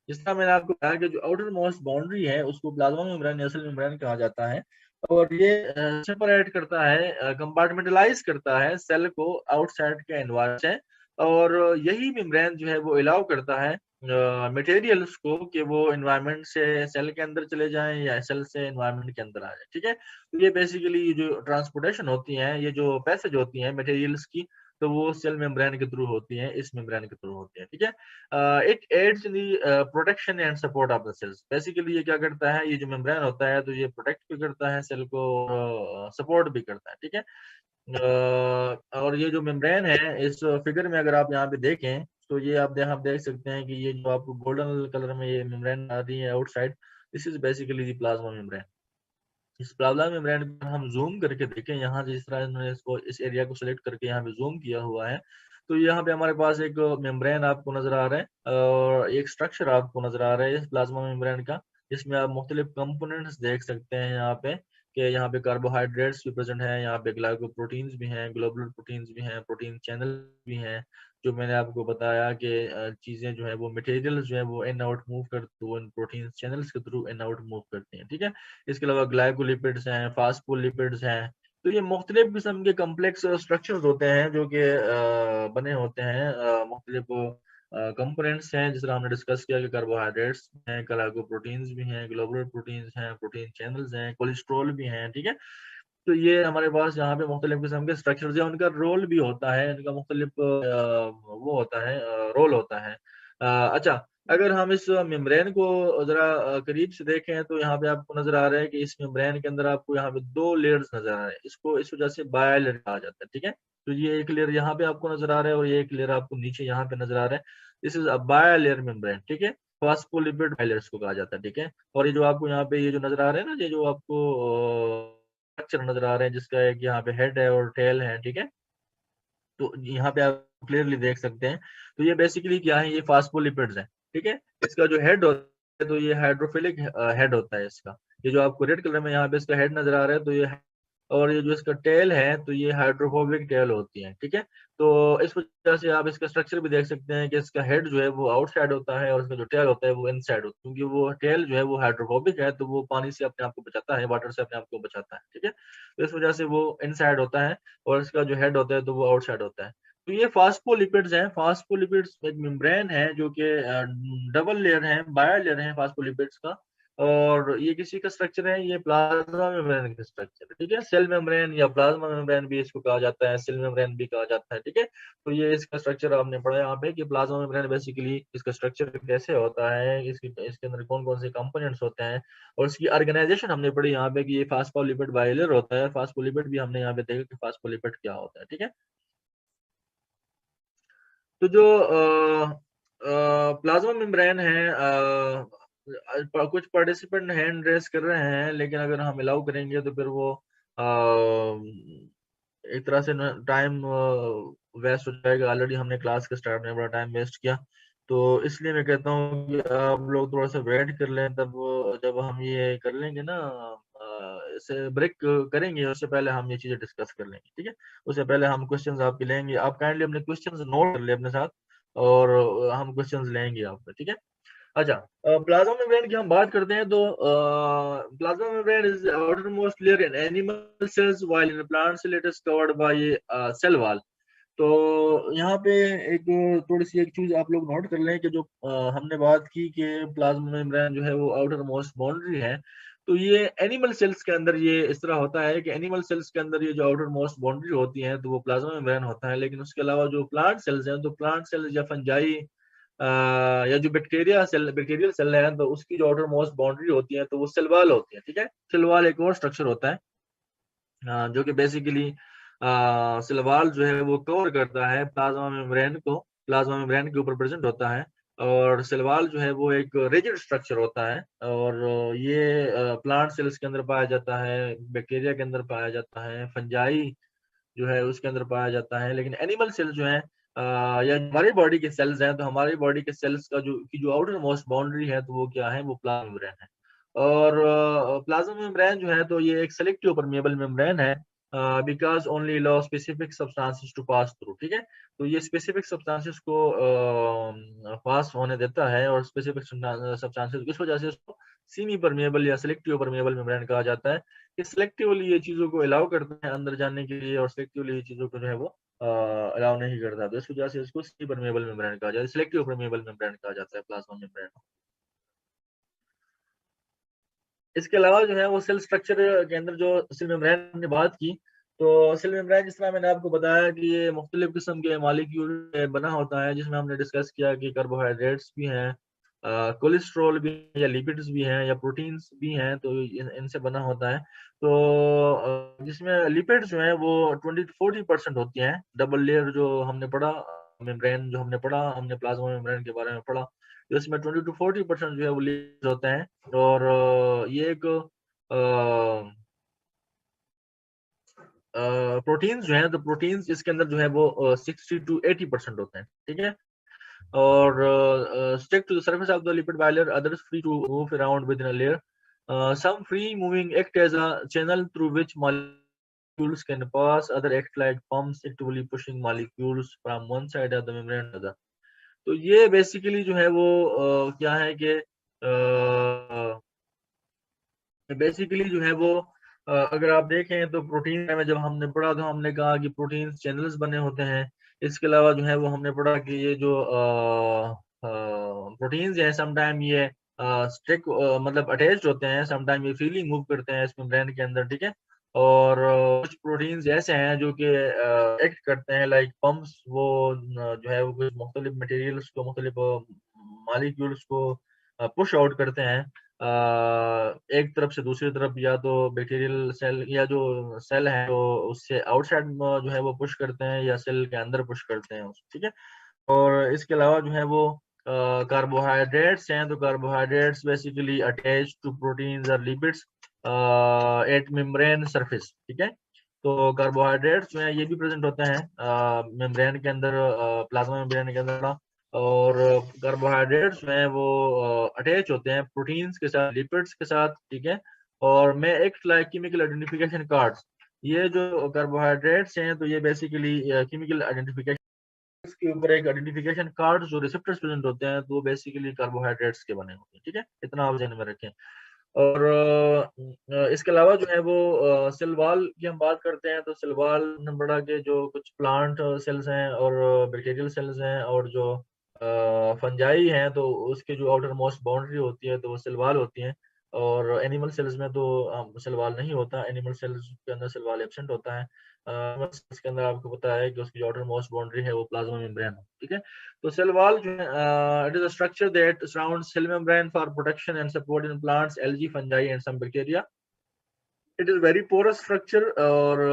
जिस तरह मैंने आपको कहा कि जो आउटर मोस्ट बाउंड्री है उसको प्लाज्मा मेम्ब्रेन या सेल मेम्ब्रेन कहा जाता है, और ये सेपरेट करता है, कंपार्टमेंटलाइज करता है सेल को आउटसाइड के एनवायरनमेंट से। और यही मेम्ब्रेन जो है वो अलाउ करता है मटेरियल्स को कि वो एनवायरनमेंट से सेल के अंदर चले जाएं या सेल से एनवायरनमेंट के अंदर आ जाए, ठीक है। तो ये बेसिकली जो ट्रांसपोर्टेशन होती है, ये जो पैसेज होती है मटेरियल्स की, तो वो सेल मेम्ब्रेन के थ्रू होती है, इस मेम्ब्रेन के थ्रू होती है, ठीक है। It aids in the protection and support of the cells. Basically ये क्या करता है, ये जो मेम्ब्रेन होता है तो ये प्रोटेक्ट भी करता है सेल को, सपोर्ट भी करता है, ठीक है। और ये जो मेम्ब्रेन है इस फिगर में अगर आप यहाँ पे देखें तो ये आप देख सकते हैं कि ये जो आपको गोल्डन कलर में ये मेम्ब्रेन आ रही है outside, this is basically the plasma membrane. इस प्लाज्मा मेम्ब्रेन को हम जूम करके देखें, यहाँ जिस तरह इन्होंने इसको इस एरिया को सिलेक्ट करके यहाँ पे जूम किया हुआ है, तो यहाँ पे हमारे पास एक मेम्ब्रेन आपको नजर आ रहा है और एक स्ट्रक्चर आपको नजर आ रहा है इस प्लाज्मा मेम्ब्रेन का, जिसमें आप मुख्तलिफ कंपोनेंट्स देख सकते हैं यहाँ पे, कि यहाँ पे कार्बोहाइड्रेट्स भी प्रेजेंट है, यहाँ पे ग्लाइकोप्रोटीन्स भी हैं, ग्लोबुलर प्रोटीन्स भी हैं, प्रोटीन चैनल भी हैं। जो मैंने आपको बताया कि चीजें जो है वो मटेरियल जो है वो इन आउट मूव करते, वो इन प्रोटीन चैनल्स के थ्रू इन आउट मूव करते हैं, ठीक है। इसके अलावा ग्लाइकोलिपिड्स हैं, फास्फोलिपिड्स हैं। तो ये मुख्तलिफ किस्म के कम्प्लेक्स स्ट्रक्चर्स होते हैं जो कि बने होते हैं, मुख्तलिफ कंपोनेंट्स हैं, जिस तरह हमने डिस्कस किया कि कार्बोहाइड्रेट्स हैं, ग्लाइकोप्रोटीन्स भी हैं, ग्लोबुलर प्रोटीन्स हैं, प्रोटीन चैनल्स हैं, कोलेस्ट्रॉल भी हैं, ठीक है। तो ये हमारे पास यहाँ पे मुख्तलिफ किस्म के स्ट्रक्चर्स हैं, उनका रोल भी होता है, इनका मुख्तलिफ वो होता है, रोल होता है। अच्छा, अगर हम इस मेम्ब्रेन को जरा करीब से देखें तो यहाँ पे आपको नजर आ रहा है कि इस मेम्ब्रेन के अंदर आपको यहाँ पे दो लेयर्स नजर आ रहे हैं, इसको इस वजह से बाय लेयर कहा जाता है, ठीक है। तो ये एक लेयर यहाँ पे आपको नजर आ रहा है और ये एक लेयर आपको नीचे यहाँ पे नजर आ रहा है, this is a by layer membrane, ठीक है। फास्फोलिपिड बायलेयर्स को कहा जाता है, ठीक है। और ये जो आपको यहाँ पे ये जो नजर आ रहे हैं ना, ये जो आपको स्ट्रक्चर नजर आ रहे हैं जिसका एक यहाँ पे हेड है और टेल है, ठीक है। तो यहाँ पे आप क्लियरली देख सकते हैं। तो ये बेसिकली क्या है, ये फास्फोलिपिड्स है, ठीक है। इसका जो हेड होता है तो ये हाइड्रोफिलिक हेड होता है इसका। ये जो आपको रेड कलर में यहाँ पे इसका हेड नजर आ रहा है तो ये और ये जो इसका टेल है तो ये हाइड्रोफोबिक टेल होती है, ठीक है। तो इस वजह से आप इसका स्ट्रक्चर भी देख सकते हैं कि इसका हेड जो है वो आउटसाइड होता है और इसका जो टेल होता है वो इनसाइड होता है, क्योंकि वो टेल जो है वो हाइड्रोफोबिक है, तो वो पानी से अपने आप को बचाता है, वाटर से अपने आप को बचाता है, ठीक है। तो इस वजह से वो इनसाइड होता है और इसका जो हेड होता है तो वो आउटसाइड होता है। तो ये फास्फोलिपिड्स हैं। फास्फोलिपिड्स एक मेम्ब्रेन है जो कि डबल लेयर है, बायर लेयर है फास्फोलिपिड्स का। और ये किसी का स्ट्रक्चर है, ये प्लाज्मा मेम्ब्रेन का स्ट्रक्चर है, ठीक है। सेल मेम्ब्रेन या प्लाज्मा मेम्ब्रेन भी इसको कहा जाता है, सेल मेम्ब्रेन भी कहा जाता है, ठीक है। तो ये इसका स्ट्रक्चर आपने पढ़ा यहाँ पे कि प्लाज्मा मेम्ब्रेन बेसिकली इसका स्ट्रक्चर कैसे होता है, इसके अंदर कौन कौन से कंपोनेंट्स होते हैं, और इसकी ऑर्गेनाइजेशन हमने पढ़ी यहाँ पे कि ये फास्फोलिपिड बाइलेयर होता है। फास्फोलिपिड भी हमने यहाँ पे देखा कि फास्फोलिपिड क्या होता है, ठीक है। तो जो प्लाज्मा मेम्ब्रेन है, कुछ पार्टिसिपेंट हैंड रेस कर रहे हैं, लेकिन अगर हम अलाउ करेंगे तो फिर वो अ, एक तरह से टाइम वेस्ट हो जाएगा। ऑलरेडी हमने क्लास के स्टार्ट में बड़ा टाइम वेस्ट किया, तो इसलिए मैं कहता हूँ कि आप लोग थोड़ा सा वेट कर लें, तब जब हम ये कर लेंगे ना, इसे ब्रेक करेंगे, उससे पहले हम ये चीजें डिस्कस कर लेंगे, ठीक है। उससे पहले हम क्वेश्चंस आपके लेंगे, आप काइंडली अपने क्वेश्चंस नोट कर ले अपने साथ, और हम क्वेश्चंस लेंगे आपके, ठीक है। अच्छा, प्लाज्मा मेम्ब्रेन की हम बात करते हैं तो plasma membrane is outermost layer in animal cells while in plant cell it is covered by cell wall. तो यहाँ पे एक थोड़ी सी एक चीज आप लोग नोट कर लें कि जो हमने बात की कि प्लाज्मा मेम्ब्रेन जो है वो आउटर मोस्ट बाउंड्री है, तो ये एनिमल सेल्स के अंदर ये इस तरह होता है कि एनिमल सेल्स के अंदर ये जो आउटर मोस्ट बाउंड्री होती है तो वो प्लाज्मा मेम्ब्रेन होता है, लेकिन उसके अलावा जो प्लांट सेल्स हैं, तो प्लांट सेल्स या फंजाई या जो बैक्टीरियल सेल है, तो उसकी जो आउटर मोस्ट बाउंड्री होती है तो वो सेल वॉल होती है, ठीक है। सेल वॉल एक और स्ट्रक्चर होता है जो कि बेसिकली सेल वॉल जो है वो कवर करता है प्लाज्मा मेम्ब्रेन को, प्लाज्मा मेम्ब्रेन के ऊपर प्रेजेंट होता है। और सेल वॉल जो है वो एक रिजिड स्ट्रक्चर होता है, और ये प्लांट सेल्स के अंदर पाया जाता है, बैक्टीरिया के अंदर पाया जाता है, फंजाई जो है उसके अंदर पाया जाता है। लेकिन एनिमल सेल जो है या हमारी बॉडी के सेल्स हैं, तो हमारी बॉडी के सेल्स का जो आउटर मोस्ट बाउंड्री है तो वो क्या है, वो प्लाज्मा मेम्ब्रेन है। और प्लाज्मा मेम्ब्रेन जो है तो ये एक सेलेक्टिव परमेबल मेम्ब्रेन है, because only low specific substances to pass through, ठीक है। तो ये स्पेसिफिक सब्सटेंसेस को पास होने देता है, और स्पेसिफिक सब्सटेंसेस इस वजह से इसको सीमी परमेबल या सेलेक्टिव परमेबल मेम्ब्रेन कहा जाता है, कि सिलेक्टिवली ये चीजों को अलाउ करते हैं अंदर जाने के लिए, और सिलेक्टिवली ये चीजों को जो है वो अलाउ नहीं करता। तो इस वजह से इसको सी परमेबल मेम्ब्रेन कहा जाता है, सिलेक्टिव परमेबल मेम्ब्रेन कहा जाता है प्लाज्मा मेम्ब्रेन। इसके अलावा जो है वो सेल स्ट्रक्चर के अंदर जो सेल मेम्ब्रेन ने बात की, तो सेल मेम्ब्रेन जिस तरह मैंने आपको बताया कि ये मुख्तलिफ किस्म के मालिक्यूल से बना होता है, जिसमें हमने डिस्कस किया कि कार्बोहाइड्रेट्स भी हैं, कोलेस्ट्रॉल भी है, या लिपिड्स भी हैं, या प्रोटीन्स भी हैं, तो इनसे बना होता है। तो जिसमें लिपिड्स जो है वो 20 to 40% होती हैं। डबल लेयर जो हमने पढ़ा, मेम्ब्रेन जो हमने पढ़ा, हमने प्लाज्मा मेम्ब्रेन के बारे में पढ़ा, तो इसमें 20 to 40% जो है वो लिपिड्स होते हैं। और ये एक प्रोटीन्स जो है, तो प्रोटीन्स इसके अंदर जो है वो 60 to 80% होते हैं, ठीक है। और stick to the surface of the lipid bilayer, others free to move around within a layer. Some free moving act as a channel through which molecules can pass, other act like pumps, actively pushing molecules from one side of the membrane to the other. तो ये basically जो है वो क्या है कि basically जो है वो अगर आप देखें तो प्रोटीन में जब हमने पढ़ा तो हमने कहा कि प्रोटीन चैनल्स बने होते हैं। इसके अलावा जो है वो हमने पढ़ा कि ये जो प्रोटीन्स हैं, समटाइम ये स्टिक मतलब अटैच्ड होते हैं, समटाइम ये फ्रीली मूव करते हैं इस मेम्ब्रेन के अंदर, ठीक है। और कुछ प्रोटीन्स ऐसे हैं जो कि एक्ट करते हैं लाइक पंप्स, वो जो है वो कुछ मुख्तलिफ मटेरियल्स को, मुख्तलिफ मालिक्यूल्स को पुश आउट करते हैं एक तरफ से दूसरी तरफ, या तो बैक्टीरियल सेल या जो सेल है तो उससे आउटसाइड जो है वो पुश करते हैं, या सेल के अंदर पुश करते हैं ठीक है। और इसके अलावा जो है वो कार्बोहाइड्रेट्स हैं, तो carbohydrates basically attach to proteins और लिपिड्स एट मेम्ब्रेन सरफेस, ठीक है। तो कार्बोहाइड्रेट्स जो है ये भी प्रेजेंट होते हैं मेम्ब्रेन के अंदर, प्लाज्मा मेम्ब्रेन के अंदर। और कार्बोहाइड्रेट्स जो है वो अटैच होते हैं प्रोटीन्स के साथ, लिपिड्स के साथ, ठीक है। और मैं एक लाइक केमिकल आइडेंटिफिकेशन कार्ड्स, ये जो कार्बोहाइड्रेट्स हैं तो ये बेसिकली केमिकल आइडेंटिफिकेशन के ऊपर एक आइडेंटिफिकेशन कार्ड जो रिसेप्टर्स प्रेजेंट होते हैं तो वो बेसिकली कार्बोहाइड्रेट्स के बने होते हैं, ठीक है, इतना आप ध्यान में रखें। और इसके अलावा जो है वो सेल वॉल की हम बात करते हैं तो सेल वॉल बड़ा के जो कुछ प्लांट सेल्स हैं और बैक्टीरियल सेल्स हैं और जो फंजाई हैं तो उसके जो आउटर मोस्ट बाउंड्री होती है तो वो सेल वॉल होती है। और एनिमल सेल्स में तो सेल वॉल नहीं होता, एनिमल सेल्स के अंदर सेल वॉल एब्सेंट होता है। सेल्स के अंदर आपको पता है कि उसकी जो आउटर मोस्ट बाउंड्री है वो प्लाज्मा मेम्ब्रेन है, ठीक है। तो सेल वॉल जो है it is a structure that surrounds cell membrane for protection and support in plants, algae, fungi and some bacteria. It is very porous structure और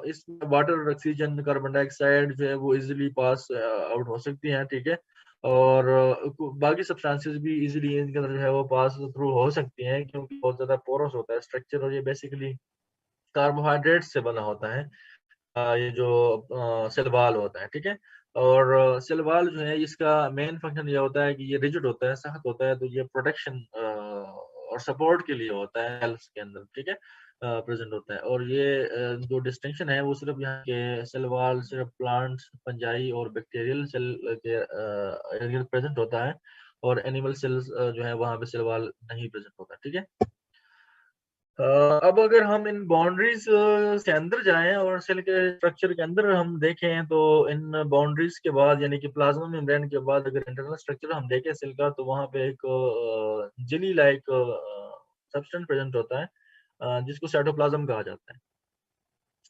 इसमें वाटर, ऑक्सीजन, कार्बन डाइऑक्साइड जो है वो इजीली पास आउट हो सकती हैं, ठीक है। और बाकी सब्सटेंसेस भी इजीली इनके अंदर जो है वो पास थ्रू हो सकती हैं क्योंकि बहुत ज्यादा पोरस होता है स्ट्रक्चर और ये बेसिकली कार्बोहाइड्रेट से बना होता है। ये जो सेल वॉल होता है, ठीक है। और सेल वॉल जो है इसका मेन फंक्शन ये होता है कि ये रिजिड होता है, सख्त होता है, तो ये प्रोटेक्शन और सपोर्ट के लिए होता है सेल्स के अंदर, ठीक है, प्रेजेंट होता है। और ये जो डिस्टिंक्शन है वो सिर्फ यहाँ के सेल वॉल सिर्फ प्लांट्स, फंजाई और बैक्टीरियल सेल के प्रेजेंट होता है और एनिमल सेल्स जो है वहाँ पे सेल वॉल नहीं प्रेजेंट होता, ठीक है। अब अगर हम इन बाउंड्रीज से अंदर जाएं और सेल के स्ट्रक्चर के अंदर हम देखें तो इन बाउंड्रीज के बाद यानी कि प्लाज्मा मेम्ब्रेन के बाद अगर इंटरनल स्ट्रक्चर हम देखें सेल का तो वहां पे एक जेली लाइक सब्सटेंस प्रेजेंट होता है जिसको साइटोप्लाज्म कहा जाता है।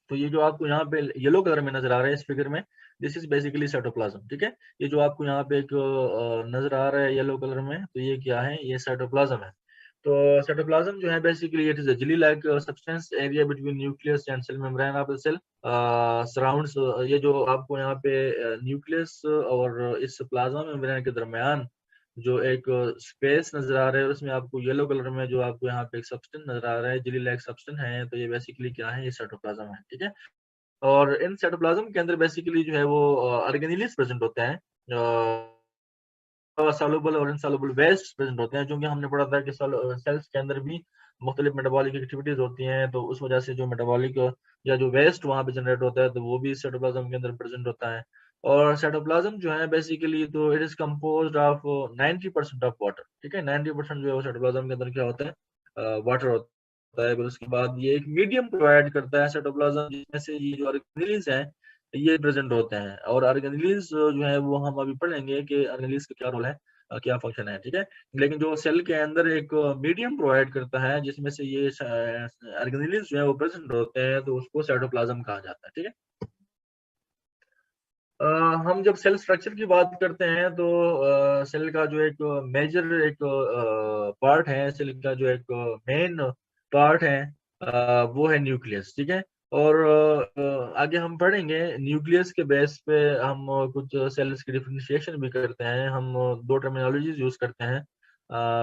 तो ये जो आपको यहाँ पे येलो कलर में नजर आ रहा है इस फिगर में, दिस इज बेसिकली साइटोप्लाज्म, ठीक है। ये जो आपको यहाँ पे एक नजर आ रहा है येलो कलर में तो ये क्या है, ये साइटोप्लाज्म है। तो साइटोप्लाज्म जो है basically it is a jelly like substance area between nucleus and cell membrane of the cell surrounds. ये जो आपको यहाँ पे न्यूक्लियस और इस प्लाज्मा मेम्ब्रेन के दरमियान जो एक स्पेस नजर आ रहा है उसमें आपको येलो कलर में जो आपको यहाँ पे एक सब्सटेंस नजर आ रहा है, जेली लाइक सब्सटेंस है, तो ये बेसिकली क्या है, ये साइटोप्लाज्म है, ठीक है। और इन साइटोप्लाज्म के अंदर बेसिकली जो है वो ऑर्गेनेलिस प्रेजेंट होते हैं, सॉल्युबल और इनसॉल्युबल वेस्ट प्रेजेंट होते हैं, क्योंकि हमने पढ़ा था कि सेल्स के अंदर भी मुख्तलिफ मेटाबॉलिक एक्टिविटीज होती हैं तो उस वजह से जो मेटाबॉलिक या जो वेस्ट वहाँ पे जनरेट होता है तो वो भी साइटोप्लाज्म के अंदर प्रेजेंट होता है। और साइटोप्लाज्म जो है बेसिकली तो it is composed of 90% of water, ठीक है। 90% जो है वो साइटोप्लाज्म के अंदर क्या होता है, वाटर होता है। फिर उसके बाद ये एक मीडियम प्रोवाइड करता है साइटोप्लाज्म जिसमें से ये जो ऑर्गेनेल्स हैं ये प्रेजेंट होते हैं। और ऑर्गेनेल्स जो है वो हम अभी पढ़ेंगे कि ऑर्गेनेल्स का क्या रोल है, क्या फंक्शन है, ठीक है। लेकिन जो सेल के अंदर एक मीडियम प्रोवाइड करता है जिसमें से ये ऑर्गेनेल्स जो है वो प्रेजेंट होते हैं तो उसको साइटोप्लाज्म कहा जाता है, ठीक है। हम जब सेल स्ट्रक्चर की बात करते हैं तो सेल का जो एक मेजर एक पार्ट है, सेल का जो एक मेन पार्ट है वो है न्यूक्लियस, ठीक है। और आगे हम पढ़ेंगे न्यूक्लियस के बेस पे हम कुछ सेल्स की डिफरेंशिएशन भी करते हैं। हम दो टर्मिनोलॉजीज यूज करते हैं,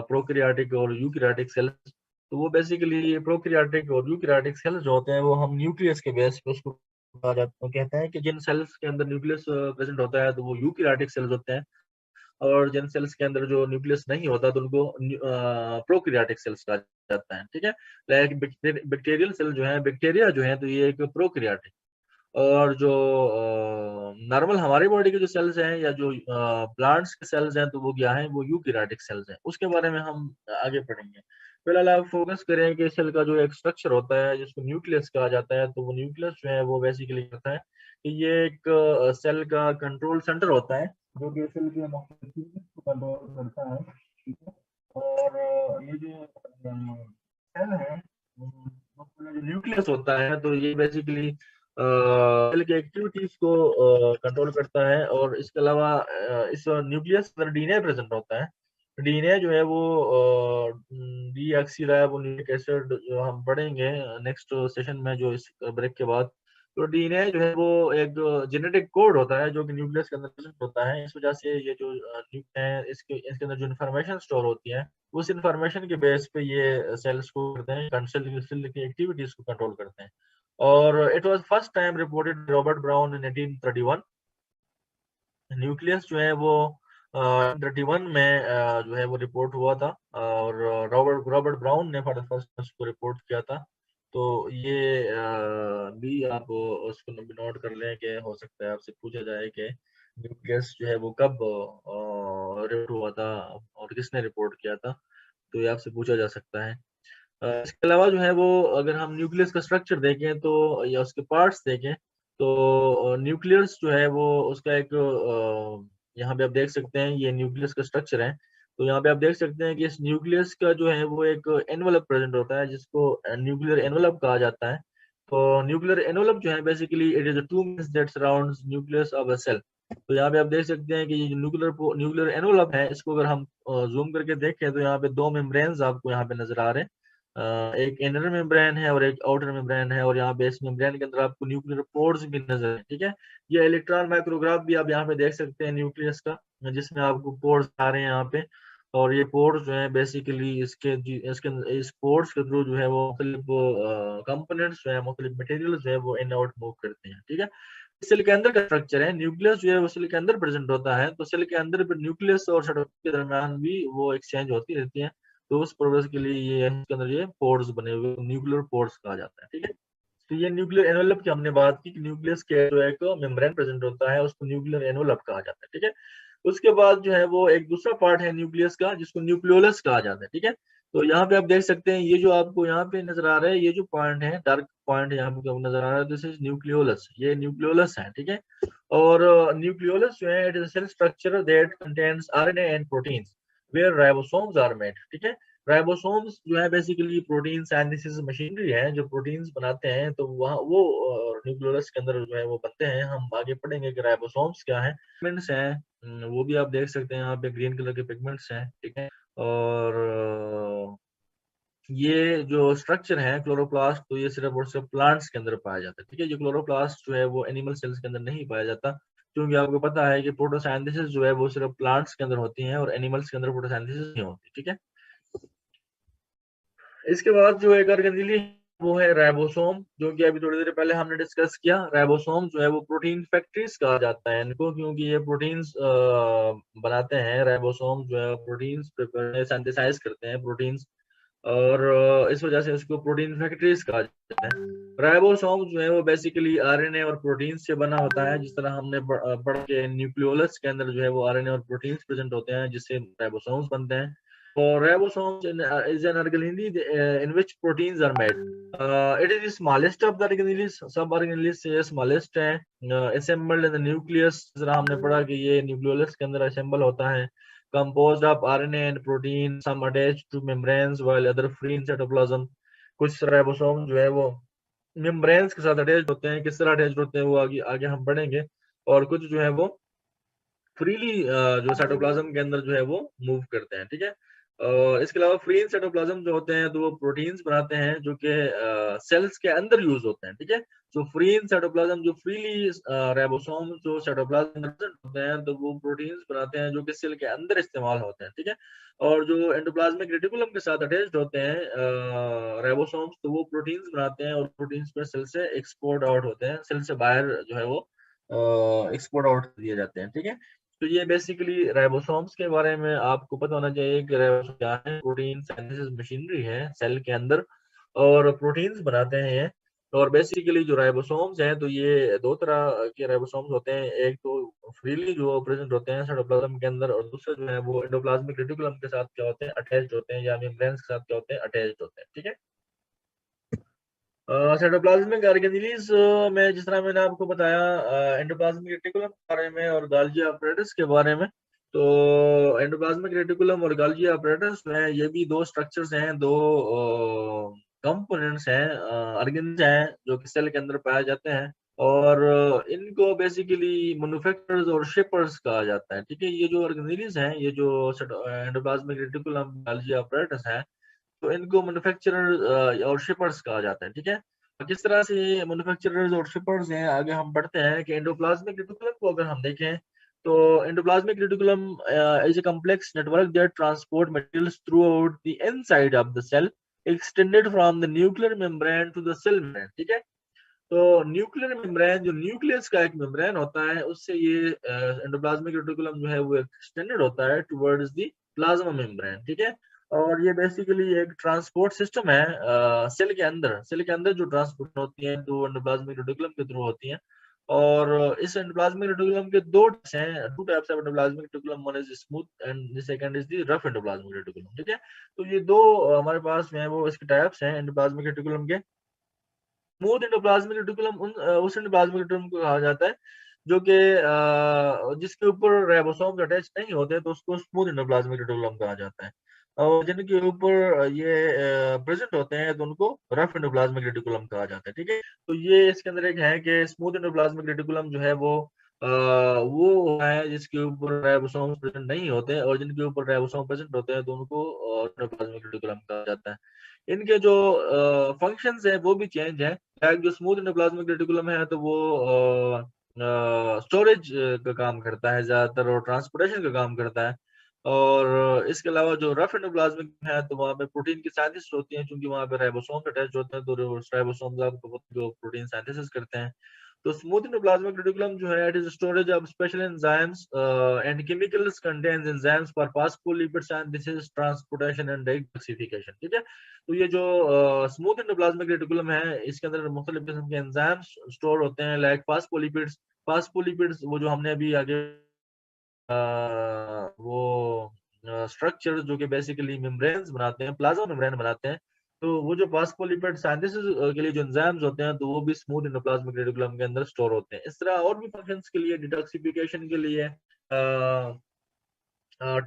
प्रोकैरियोटिक और यूकैरियोटिक सेल्स। तो वो बेसिकली प्रोकैरियोटिक और यूकैरियोटिक सेल्स जो होते हैं वो हम न्यूक्लियस के बेस पे उसको कहा जाता है, कहते हैं कि जिन सेल्स के अंदर न्यूक्लियस प्रेजेंट होता है तो वो यूकैरियोटिक सेल्स होते हैं और जिन सेल्स के अंदर जो न्यूक्लियस नहीं होता तो उनको प्रोकैरियोटिक सेल्स कहा जाता है, ठीक है। लाइक बैक्टीरियल सेल जो है, बैक्टीरिया जो है तो ये एक प्रोकैरियोटिक। और जो नॉर्मल हमारी बॉडी के जो सेल्स हैं या जो प्लांट्स के सेल्स हैं तो वो क्या है, वो यूकैरियोटिक सेल्स हैं, उसके बारे में हम आगे पढ़ेंगे। फिलहाल आप फोकस करें कि सेल का जो एक स्ट्रक्चर होता है जिसको न्यूक्लियस कहा जाता है तो वो न्यूक्लियस जो है वो बेसिकली करता है कि ये एक सेल का कंट्रोल सेंटर होता है जो कि सेल के मुख्तलिफ यूनिट्स को कंट्रोल करता है, ठीक है। और ये जो सेल है, जो न्यूक्लियस होता है तो ये बेसिकली सेल की एक्टिविटीज को कंट्रोल करता है। और इसके अलावा इस न्यूक्लियस पर डीएनए प्रेजेंट होता है। डीएनए जो है वो डीऑक्सीराइबोन्यूक्लिक एसिड जो हम पढ़ेंगे नेक्स्ट सेशन में जो इस ब्रेक के बाद। तो डीएनए जो है वो एक जेनेटिक कोड होता है जो कि न्यूक्लियस के अंदर प्रेजेंट होता है। इस वजह से ये जो है इसके अंदर जो इन्फॉर्मेशन स्टोर होती है उस इन्फॉर्मेशन के बेस पे ये सेल्स को करते हैं, सेल की एक्टिविटीज को कंट्रोल करते हैं। और it was first time reported Robert brown in 1831। Nucleus जो है वो 31 में जो है वो रिपोर्ट हुआ था और रॉबर्ट रॉबर्ट ब्राउन ने फॉर द फर्स्ट उसको रिपोर्ट किया था। तो ये भी आप उसको नोट कर लें कि हो सकता है आपसे पूछा जाए कि न्यूक्लियस जो है वो कब रिपोर्ट हुआ था और किसने रिपोर्ट किया था, तो ये आपसे पूछा जा सकता है। इसके अलावा जो है वो अगर हम न्यूक्लियस का स्ट्रक्चर देखें तो या उसके पार्ट्स देखें तो न्यूक्लियस जो है वो उसका एक यहाँ पे आप देख सकते हैं ये न्यूक्लियस का स्ट्रक्चर है। तो यहाँ पे आप देख सकते हैं कि इस न्यूक्लियस का जो है वो एक एनवलप प्रेजेंट होता है जिसको न्यूक्लियर एनवलप कहा जाता है। तो न्यूक्लियर एनवलप जो है basically it is a two that surrounds nucleus of a cell. तो यहाँ पे आप देख सकते हैं कि ये जो न्यूक्लियर एनवलप है इसको अगर हम जूम करके देखें तो यहाँ पे दो मेम्ब्रेन्स आपको यहाँ पे नजर आ रहे हैं। एक इनर मेम्ब्रेन है और एक आउटर मेम्ब्रेन है और यहाँ पे इस मेम्ब्रेन के अंदर आपको न्यूक्लियर पोर्स भी नजर है। ठीक है, ये इलेक्ट्रॉन माइक्रोग्राफ भी आप यहाँ पे देख सकते हैं न्यूक्लियस का, जिसमें आपको पोर्स आ रहे हैं यहाँ पे। और ये पोर्स जो है बेसिकली इसके इस पोर्स के थ्रू जो है वो मुख्तलिफ कंपोनेंट्स जो है मुख्तलिफ मटेरियल जो है वो इन आउट मूव करते हैं। ठीक है, सेल के अंदर का स्ट्रक्चर है, न्यूक्लियस जो है वो सेल के अंदर प्रेजेंट होता है। तो सेल के अंदर न्यूक्लियस और साइटोप्लाज्म के दरमियान भी वो एक्सचेंज होती रहती है। तो उस प्रोसेस के लिए ये इसके अंदर ये पोर्स बने हुए न्यूक्लियर पोर्स कहा जाता है। ठीक है, तो ये न्यूक्लियर एनवलप की हमने बात की कि न्यूक्लियस के जो एक मेम्ब्रेन प्रेजेंट होता है उसको न्यूक्लियर एनवलप कहा जाता है। ठीक है, उसके बाद जो है वो एक दूसरा पार्ट है न्यूक्लियस का जिसको न्यूक्लियोलस कहा जाता है। ठीक है, तो यहाँ पे आप देख सकते हैं ये जो आपको यहाँ पे नजर आ रहा है ये जो पॉइंट है डार्क पॉइंट यहाँ पे नजर आ रहा है दिस इज न्यूक्लियोलस, ये न्यूक्लियोलस है। ठीक है, और न्यूक्लियोलस जो है it is cell structure that contains RNA and proteins where ribosomes are made. ठीक है, राइबोसोम्स जो है बेसिकली प्रोटीन सिंथेसिस मशीनरी है जो प्रोटीन्स बनाते हैं, तो वहाँ वो न्यूक्लियोलस के अंदर जो है वो बनते हैं। हम आगे पढ़ेंगे कि राइबोसोम्स क्या है। पिगमेंट्स हैं वो भी आप देख सकते हैं यहाँ पे ग्रीन कलर के पिगमेंट्स हैं। ठीक है, और ये जो स्ट्रक्चर है क्लोरोप्लास्ट तो ये सिर्फ और सिर्फ प्लांट्स के अंदर पाया जाता है। ठीक है, ये क्लोरोप्लास्ट जो है वो एनिमल सेल्स के अंदर नहीं पाया जाता, क्योंकि आपको पता है कि फोटोसिंथेसिस जो है वो सिर्फ प्लांट्स के अंदर होती है और एनिमल्स के अंदर फोटोसिंथेसिस नहीं होती। ठीक है, इसके बाद जो एक ऑर्गेनेली वो है राइबोसोम, जो कि अभी थोड़ी देर पहले हमने डिस्कस किया। राइबोसोम जो है वो प्रोटीन फैक्ट्रीज कहा जाता है इनको, क्योंकि ये प्रोटीन्स बनाते हैं। राइबोसोम जो है प्रोटीन्स सिंथेसाइज करते हैं प्रोटीन्स, और इस वजह से इसको प्रोटीन फैक्ट्रीज कहा जाता है। राइबोसोम जो है वो बेसिकली आरएनए और प्रोटीन से बना होता है, जिस तरह हमने पढ़ा के न्यूक्लियोलस के अंदर जो है वो आरएनए और प्रोटीन्स प्रेजेंट होते हैं जिससे राइबोसोम्स बनते हैं। और ribosomes is an organelle in which proteins are made. It is the smallest of the organelles, सब organelles से smallest है। assembled in the nucleus, जिस तरह हमने पढ़ा कि ये न्यूक्लियोलस के अंदर assemble होता है। composed of RNA and protein, some attached to membranes while other free in cytoplasm। कुछ राइबोसोम जो है वो मेम्ब्रेन्स के साथ अटैच होते हैं, किस तरह अटैच होते हैं वो आगे आगे हम पढ़ेंगे। और कुछ जो है वो फ्रीली जो साइटोप्लाज्म के अंदर जो है वो मूव करते हैं। ठीक है, इसके अलावा फ्री इन साइटोप्लाज्म जो होते हैं तो वो प्रोटीन्स बनाते हैं जो कि सेल्स के अंदर यूज होते हैं। ठीक है, तो फ्री इन साइटोप्लाज्म जो फ्रीली राइबोसोम जो साइटोप्लाज्म में present होते हैं तो वो प्रोटीन्स बनाते हैं जो कि सेल के अंदर इस्तेमाल होते हैं। ठीक है, और जो एंडोप्लाज्मिक रेटिकुलम के साथ अटैच्ड होते हैं राइबोसोम्स तो वो प्रोटीन्स बनाते हैं और प्रोटीन्स में सेल से एक्सपोर्ट आउट होते हैं, सेल से बाहर जो है वो एक्सपोर्ट आउट दिए जाते हैं। ठीक है, तो ये बेसिकली राइबोसोम्स के बारे में आपको पता होना चाहिए कि राइबोसोम क्या है। प्रोटीन सिंथेसिस मशीनरी है सेल के अंदर और प्रोटीन्स बनाते हैं ये। और बेसिकली जो राइबोसोम्स हैं तो ये दो तरह के राइबोसोम्स होते हैं, एक तो फ्रीली जो प्रेजेंट होते हैं साइटोप्लाज्म के अंदर, और दूसरे जो है वो एंडोप्लाज्मिक रेटिकुलम के साथ क्या होते हैं अटैच्ड होते हैं, या मेम्ब्रेन्स के साथ क्या होते हैं अटैच्ड होते हैं। ठीक है, साइटोप्लाज्मिक ऑर्गेनेल्स में जिस तरह मैंने आपको बताया एंडोप्लाज्मिक रेटिकुलम के बारे में और गोल्गी apparatus के बारे में, तो एंडोप्लाज्मिक रेटिकुलम और गोल्गी apparatus में ये भी दो स्ट्रक्चर्स हैं, दो कंपोनेंट्स हैं, ऑर्गेन्स हैं जो कि सेल के अंदर पाए जाते हैं। और इनको बेसिकली मैन्युफैक्चरर्स और शेपर्स कहा जाता है। ठीक है, ये जो ऑर्गेनेल्स हैं, ये जो एंडोप्लाज्मिक रेटिकुलम गोल्गी apparatus है, तो इनको मैन्युफैक्चरर और शिपर्स कहा जाता है। ठीक है, तो किस तरह से ये मैन्युफैक्चरर्स और शिपर्स हैं आगे हम बढ़ते हैं कि एंडोप्लाज्मिक रेटिकुलम को अगर हम देखें तो endoplasmic reticulum is a complex network that transport materials throughout the inside of the cell extended from the nuclear membrane to the cell membrane. ठीक है, तो न्यूक्लियर मेम्ब्रेन जो न्यूक्लियस का एक मेम्ब्रेन होता है उससे ये एंडोप्लाज्मिक रेटिकुलम जो है वो एक्सटेंडेड होता है टुवर्ड्स द प्लाज्मा मेम्ब्रेन। ठीक है, और ये बेसिकली एक ट्रांसपोर्ट सिस्टम है सेल के अंदर जो ट्रांसपोर्ट होती है तो एंडोप्लाज्मिक रेटिकुलम के थ्रू होती है। और इस एंडोप्लाज्मिक रेटिकुलम के दो टाइप्स हैं, two types of endoplasmic reticulum, one is smooth and the second is the rough endoplasmic reticulum. ठीक है, तो ये दो हमारे पास में है वो इसके टाइप्स हैं एंडोप्लाज्मिक रेटिकुलम के। स्मूथ एंडोप्लाज्मिक रेटिकुलम उस एंडोप्लाज्मिक रेटिकुलम को कहा जाता है जो कि जिसके ऊपर राइबोसोम्स अटैच नहीं होते तो उसको स्मूथ एंडोप्लाज्मिक रेटिकुलम कहा जाता है। और जिनके ऊपर ये प्रेजेंट होते हैं तो उनको रफ एंडोप्लाज्मिक रेटिकुलम कहा जाता है। ठीक है, तो ये इसके अंदर एक है कि स्मूथ एंडोप्लाज्मिक रेटिकुलम जो है वो है जिसके ऊपर राइबोसोम्स प्रेजेंट नहीं होते, और जिनके ऊपर राइबोसोम प्रेजेंट होते हैं तो उनको एंडोप्लाज्मिक रेटिकुलम कहा जाता है। इनके जो फंक्शंस है वो भी चेंज है। लाइक जो स्मूथ एंडोप्लाज्मिक रेटिकुलम है तो वो स्टोरेज का काम करता है ज्यादातर, और ट्रांसपोर्टेशन का काम करता है। और इसके अलावा जो रफ एंडोप्लाज्मिक है तो वहाँ पे प्रोटीन की साइंथिस होती है, क्योंकि वहाँ पे राइबोसोम अटैच होते हैं, तो राइबोसोम आपको जो प्रोटीन साइंथिस करते हैं। तो स्मूथ एंडोप्लाज्मिक रेटिकुलम जो है it is storage of special enzymes and chemicals contains enzymes for phospholipid synthesis, transportation and detoxification. ठीक है, तो ये जो स्मूथ एंडोप्लाज्मिक रेटिकुलम है इसके अंदर मुख्तलिफ किस्म के एंजाइम्स स्टोर होते हैं, लाइक फास्फोलिपिड्स। फास्फोलिपिड्स वो जो हमने अभी आगे वो स्ट्रक्चर जो कि बेसिकली मेम्ब्रेन्स बनाते हैं, प्लाज्मा मेम्ब्रेन बनाते हैं, तो वो जो फास्फोलिपिड सिंथेसिस के लिए जो एंजाइम्स होते हैं तो वो भी स्मूथ एंडोप्लाज्मिक रेटिकुलम के अंदर स्टोर होते हैं। इस तरह और भी फंक्शंस के लिए, डिटॉक्सिफिकेशन के लिए,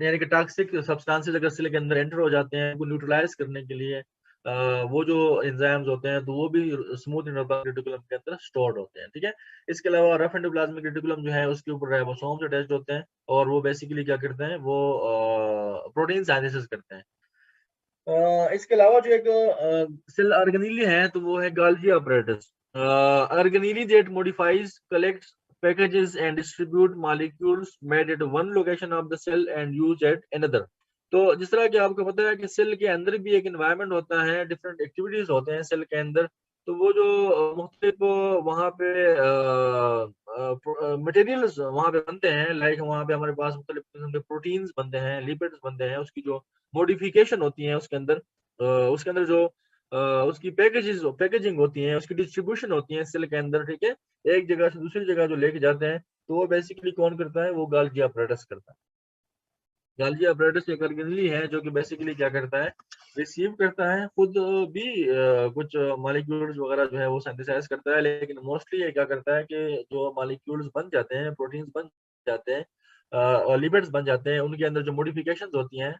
यानी कि टॉक्सिक सब्सटेंसेस अगर सेल के अंदर एंटर हो जाते हैं उनको न्यूट्रलाइज करने के लिए वो जो एंजाइम्स होते हैं तो वो भी स्मूथ एंडोप्लाज्मिक रेटिकुलम के अंदर स्टोर्ड होते हैं। ठीक है, इसके अलावा रफ एंडोप्लाज्मिक रेटिकुलम जो है उसके ऊपर राइबोसोम्स अटैच्ड होते हैं, और वो बेसिकली क्या करते हैं, वो प्रोटीन सिंथेसिस करते हैं। इसके अलावा जो एक सेल ऑर्गेनेली है तो वो है Golgi apparatus। Organelle that modifies, collects, packages and distribute molecules made at one location of the cell and used at another। तो जिस तरह कि आपको पता है कि सेल के अंदर भी एक एनवायरनमेंट होता है, डिफरेंट एक्टिविटीज होते हैं सेल के अंदर, तो वो जो मुख्तलिफ वहाँ पे मटेरियल्स वहाँ पे बनते हैं, लाइक वहाँ पे हमारे पास मुख्तलिफ किस्म के प्रोटीन्स बनते हैं, लिपिड्स बनते हैं, उसकी जो मॉडिफिकेशन होती है उसके अंदर जो उसकी पैकेजिंग होती है, उसकी डिस्ट्रीब्यूशन होती है सेल के अंदर। ठीक है, एक जगह से दूसरी जगह जो लेके जाते हैं तो वो बेसिकली कौन करता है, वो गोल्गी apparatus करता है। गोल्गी apparatus एक ऑर्गेनेली है जो कि बेसिकली क्या करता है, रिसीव करता है खुद भी कुछ मॉलिक्यूल्स वगैरह जो है वो सिंथेसाइज करता है, लेकिन मोस्टली ये क्या करता है कि जो मॉलिक्यूल्स बन जाते हैं, प्रोटीन्स बन जाते हैं और लिपिड्स बन जाते हैं, उनके अंदर जो मॉडिफिकेशंस होती हैं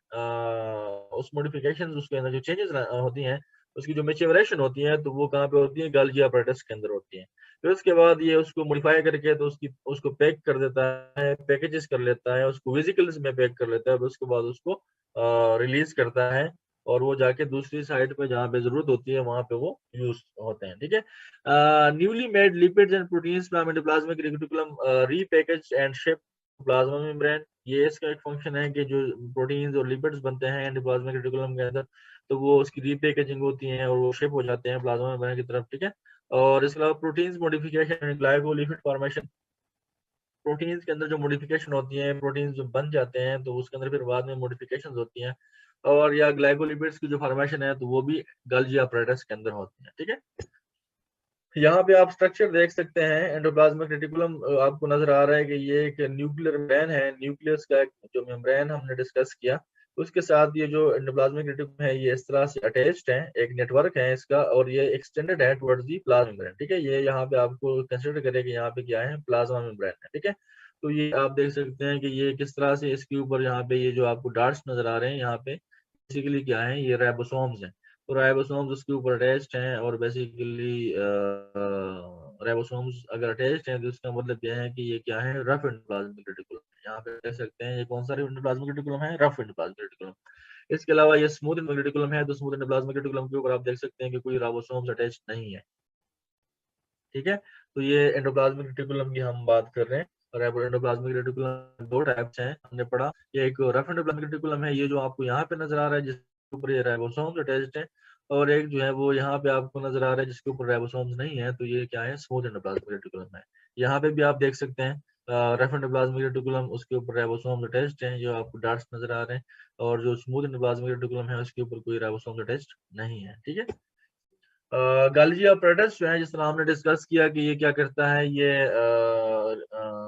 उस मॉडिफिकेशंस उसके अंदर जो चेंजेस होती हैं, उसकी जो मैच्योरेशन होती है तो वो कहाँ पे होती है, गोल्गी apparatus के अंदर होती है। फिर उसके बाद ये उसको मॉडिफाई करके तो उसको पैक कर देता है, पैकेजेस कर लेता है, उसको वेसिकल्स में पैक कर लेता है, फिर उसके बाद उसको रिलीज करता है, और वो जाके दूसरी साइड पे जहाँ पे जरूरत होती है वहां पे वो यूज होते हैं। ठीक है, newly made lipids and proteins from endoplasmic reticulum repackaged and shipped plasma membrane. ये इसका एक फंक्शन है कि जो प्रोटीन्स और लिपिड्स बनते हैं एंडोप्लाज्मिक रेटिकुलम के अंदर, तो वो उसकी रीपैकेजिंग होती है और वो शिप हो जाते हैं प्लाज्मा मेम्ब्रेन की तरफ। ठीक है, और इसके अलावा proteins modification and glycolipid formation. Proteins के अंदर जो मॉडिफिकेशन होती है, प्रोटीन्स जो बन जाते हैं तो उसके अंदर फिर बाद में मॉडिफिकेशंस होती हैं, और या ग्लाइकोलिपिड्स की जो फॉर्मेशन है तो वो भी गोल्गी apparatus के अंदर होती है। ठीक है, यहाँ पे आप स्ट्रक्चर देख सकते हैं, एंडोप्लाज्मिक रेटिकुलम आपको नजर आ रहा है कि ये एक न्यूक्लियर मेम्ब्रेन है, न्यूक्लियस का एक जो मेम्ब्रेन हमने डिस्कस किया, उसके साथ ये जो एंडोप्लाज्मिक रेटिकुलम है ये इस तरह से अटैच्ड है, एक नेटवर्क है इसका, और ये एक्सटेंडेड है टुवर्ड्स दी प्लाज्मा मेम्ब्रेन। ठीक है, ये यहाँ पे आपको कंसिडर करें कि यहाँ पे क्या है, प्लाज्मा मेम्ब्रेन है। ठीक है, तो ये आप देख सकते हैं कि ये किस तरह से इसके ऊपर यहाँ पे ये जो आपको डार्ट्स नजर आ रहे हैं यहाँ पे बेसिकली क्या है, ये राइबोसोम्स हैं। तो राइबोसोम्स उसके ऊपर अटैच्ड हैं, और बेसिकली राइबोसोम्स अगर अटैच्ड हैं तो इसका मतलब यह है कि ये क्या है, रफ एंडोप्लाज्मिक रेटिकुलम। यहाँ पे देख सकते हैं ये कौन सा एंडोप्लाज्मिक रेटिकुलम है, रफ एंडोप्लाज्मिक रेटिकुलम। इसके अलावा ये स्मूथ एंडोप्लाज्मिक रेटिकुलम है, तो स्मूथ एंडोप्लाज्मिक रेटिकुलम के ऊपर आप देख सकते हैं कि कोई राइबोसोम्स अटैच्ड नहीं है। ठीक है, तो ये एंडोप्लाज्मिक रेटिकुलम की हम बात कर रहे हैं। और एंडोप्लाज्मिक रेटिकुलम दो टाइप्स हैं हमने पढ़ा, ये एक रफ एंडोप्लाज्मिक रेटिकुलम है, ये जो आपको यहाँ पे नजर आ रहा है जिसके ऊपर ये राइबोसोम्स अटैच्ड है, और एक जो है वो यहाँ पे आपको नजर आ रहा है जिसके ऊपर राइबोसोम्स नहीं है, तो ये क्या है, स्मूथ एंडोप्लाज्मिक रेटिकुलम है। यहाँ पे भी आप देख सकते हैं रफ एंडोप्लाज्मिक रेटिकुलम, उसके ऊपर राइबोसोम अटैच्ड हैं जो आपको डॉट्स नजर आ रहे हैं, और जो स्मूथ एंडोप्लाज्मिक रेटिकुलम है उसके ऊपर कोई राइबोसोम अटैच्ड नहीं है। ठीक है। गाल्जी apparatus जो है, जिस तरह हमने डिस्कस किया कि ये क्या करता है, ये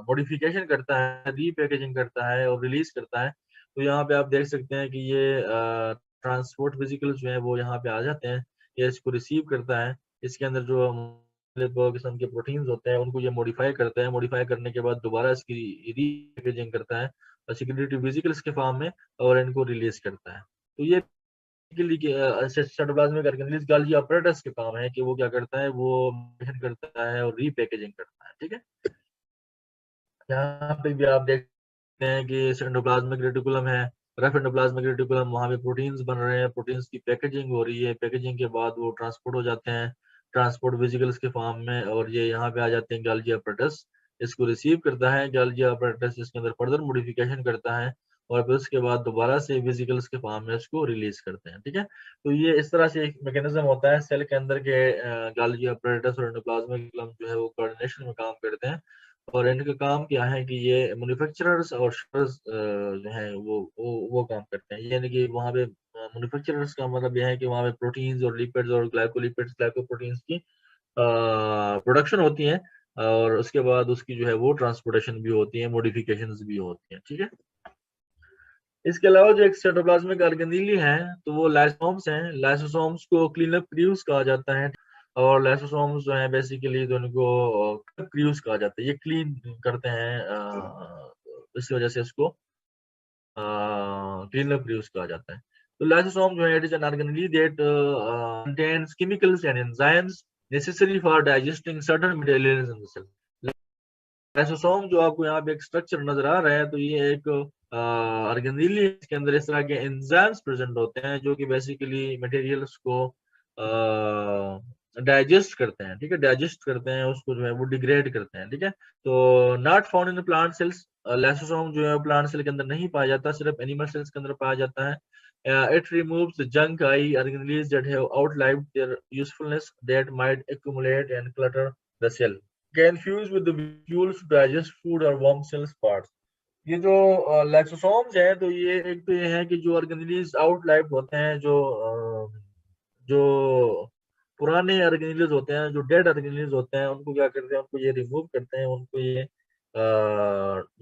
मॉडिफिकेशन करता है, रीपैकेजिंग करता है और रिलीज करता है। तो यहाँ पे आप देख सकते हैं कि ये ट्रांसपोर्ट वेजिकल्स जो है वो यहाँ पे आ जाते हैं, ये इसको रिसीव करता है। इसके अंदर जो मुख्तलिफ किस्म के प्रोटीन्स होते हैं उनको ये मॉडिफाई करता है, मॉडिफाई करने के बाद दोबारा इसकी रीपैकेजिंग करता है सिक्योरिटी वेजिकल्स के फॉर्म में, और इनको रिलीज करता है। तो ये साइटोप्लाज्मिक ऑर्गेनेल्स गाल्गी apparatus के काम है कि वो क्या करता है, वो मेंटेन करता है और रीपैकेजिंग करता है। ठीक है। यहाँ पे भी आप देखते हैं कि एंडोप्लाज्मिक रेटिकुलम है, रफ एंडोप्लाज्मिक रेटिकुलम, वहाँ पे प्रोटीन्स बन रहे हैं, प्रोटीन्स की पैकेजिंग हो रही है, पैकेजिंग के बाद वो ट्रांसपोर्ट हो जाते हैं ट्रांसपोर्ट वेजिकल्स के फॉर्म में, और ये यहाँ पे आ जाते हैं गाल्गी apparatus, इसको रिसीव करता है गाल्गी apparatus, इसके अंदर फर्दर मॉडिफिकेशन करता है, और फिर उसके बाद दोबारा से वेजिकल्स के फॉर्म में इसको रिलीज करते हैं। ठीक है। तो ये इस तरह से एक मैकेनिज्म होता है सेल के अंदर के गाल्गी apparatus और एंडोप्लाज्मिक रेटिकुलम जो है वो कोऑर्डिनेशन में काम करते हैं, और इनका काम क्या है कि ये मैन्युफैक्चरर्स और शिपर्स जो हैं वो काम करते हैं। यानी कि वहाँ पे मैन्युफैक्चरर्स का मतलब यह है कि वहाँ पे प्रोटीन्स और लिपिड्स और ग्लाइकोलिपिड्स ग्लाइकोप्रोटीन्स की प्रोडक्शन होती है, और उसके बाद उसकी जो है वो ट्रांसपोर्टेशन भी होती है, मॉडिफिकेशंस भी होती हैं। ठीक है। इसके अलावा जो एक साइटोप्लाज्मिक ऑर्गेनेली हैं तो वो लाइसोसोम्स हैं। लाइसोसोम्स को क्लीनअप क्रियूज कहा जाता है, और लाइसोसोम्स जो है बेसिकली तो उनको क्रियूज कहा जाता है, ये क्लीन करते हैं, इस वजह से इसको क्लीनअप क्रियूज कहा जाता है। तो लाइसोसोम जो है it is an organelle that contains chemicals and enzymes necessary for digesting certain materials in the cell. Lysosome जो आपको यहाँ पे एक स्ट्रक्चर नजर आ रहा है, तो ये एक ऑर्गेनेली है, इसके अंदर इस तरह के एंजाइम्स प्रेजेंट होते हैं जो कि बेसिकली मटेरियल्स को डाइजेस्ट करते हैं। ठीक है। डाइजेस्ट करते हैं उसको, जो है वो डिग्रेड करते हैं। ठीक है। तो not found in plant cells, lysosome जो है प्लांट सेल के अंदर नहीं पाया जाता, सिर्फ एनिमल सेल्स के अंदर पाया जाता है। It removes the junk organelles that have outlived their usefulness that might accumulate and clutter the cell. Can fuse with the vacuoles to digest food or worm cells parts. ये जो lysosomes है, तो ये एक तो ये है कि जो ऑर्गेनेल्स आउटलाइव होते हैं, जो पुराने ऑर्गेनेल्स होते हैं, जो डेड ऑर्गेनेल्स होते हैं, उनको क्या करते हैं, उनको ये रिमूव करते हैं, उनको ये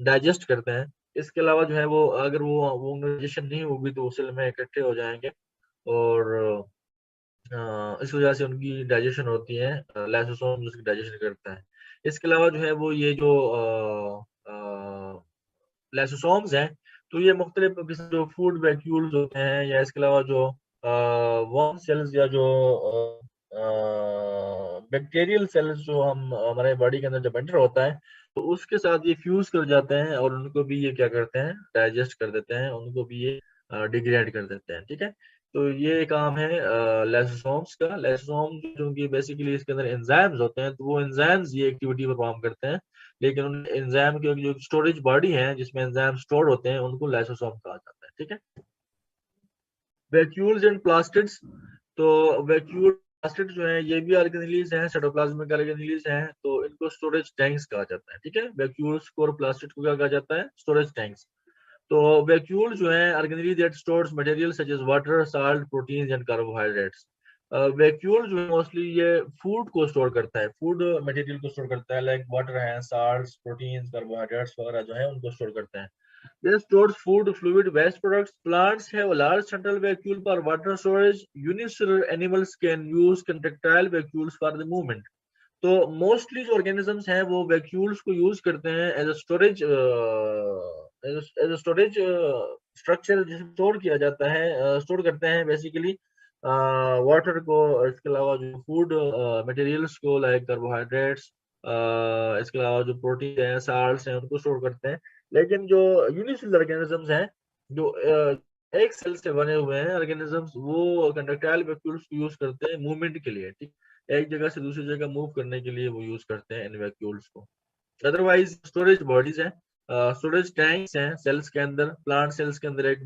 डाइजेस्ट करते हैं। इसके अलावा जो है वो अगर वो डाइजेशन नहीं होगी तो सेल में इकट्ठे हो जाएंगे, और इस वजह से उनकी डाइजेशन होती है, लाइसोसोम उसकी डाइजेशन करता है। इसके अलावा जो है वो ये जो लाइसोसोम्स हैं, तो ये मुख्तलिफ किस्म जो फूड वैक्यूल्स होते हैं, या इसके अलावा जो वर्म सेल्स या जो बैक्टीरियल सेल्स जो हम हमारे बॉडी के अंदर जब एंटर होता है, तो उसके साथ ये फ्यूज कर जाते हैं, और उनको भी ये क्या करते हैं, डाइजेस्ट कर देते हैं, उनको भी ये डिग्रेड कर देते हैं। ठीक है। तो ये काम है लाइसोसोम्स का। लाइसोसोम जो कि बेसिकली इसके अंदर एंजाइम्स होते हैं, तो वो एंजाइम्स ये एक्टिविटी परफॉर्म करते हैं, लेकिन उन एंजाइम की जो स्टोरेज बॉडी है जिसमें एंजाइम स्टोर होते हैं, उनको लाइसोसोम कहा जाता है। ठीक है। वैक्यूल्स एंड प्लास्टिड्स, तो वैक्यूल प्लास्टिड जो है ये भी ऑर्गेनेलीज हैं, साइटोप्लाज्मिक ऑर्गेनेलीज हैं, तो इनको स्टोरेज टैंक्स कहा जाता है। ठीक है। वैक्यूल्स को और प्लास्टिड को क्या कहा जाता है, स्टोरेज टैंक्स। तो वैक्यूल जो है organelle that stores material such as water, salt, proteins and carbohydrates. Vacuole जो है मोस्टली ये फूड को स्टोर करता है, फूड मटेरियल को स्टोर करता है, लाइक वाटर है, साल्ट्स, प्रोटीन्स, कार्बोहाइड्रेट्स वगैरह जो है उनको स्टोर करते हैं। This stores food, fluid, waste products. Plants have a large central vacuole for water storage. Unicellular animals can use contractile vacuoles for the movement. तो मोस्टली जो organisms हैं वो वैक्यूल्स को यूज करते हैं as a storage, storage structure जिसे store किया जाता है, स्टोर करते हैं बेसिकली वाटर को, इसके अलावा जो फूड मटेरियल्स को लाइक कार्बोहाइड्रेट्स, इसके अलावा जो प्रोटीन है, साल्ट्स हैं, उनको स्टोर करते हैं। लेकिन जो यूनिसेलुलर ऑर्गेनिजम्स हैं, जो एक सेल से बने हुए हैं ऑर्गेनिजम्स, वो कंडक्टाइल वैक्यूल्स को यूज करते हैं मूवमेंट के लिए। ठीक, एक जगह से दूसरी जगह मूव करने के लिए वो यूज करते हैं इन वैक्यूल्स को। अदरवाइज स्टोरेज बॉडीज हैं, स्टोरेज टैंक्स हैं सेल्स के अंदर। प्लांट सेल्स के अंदर एक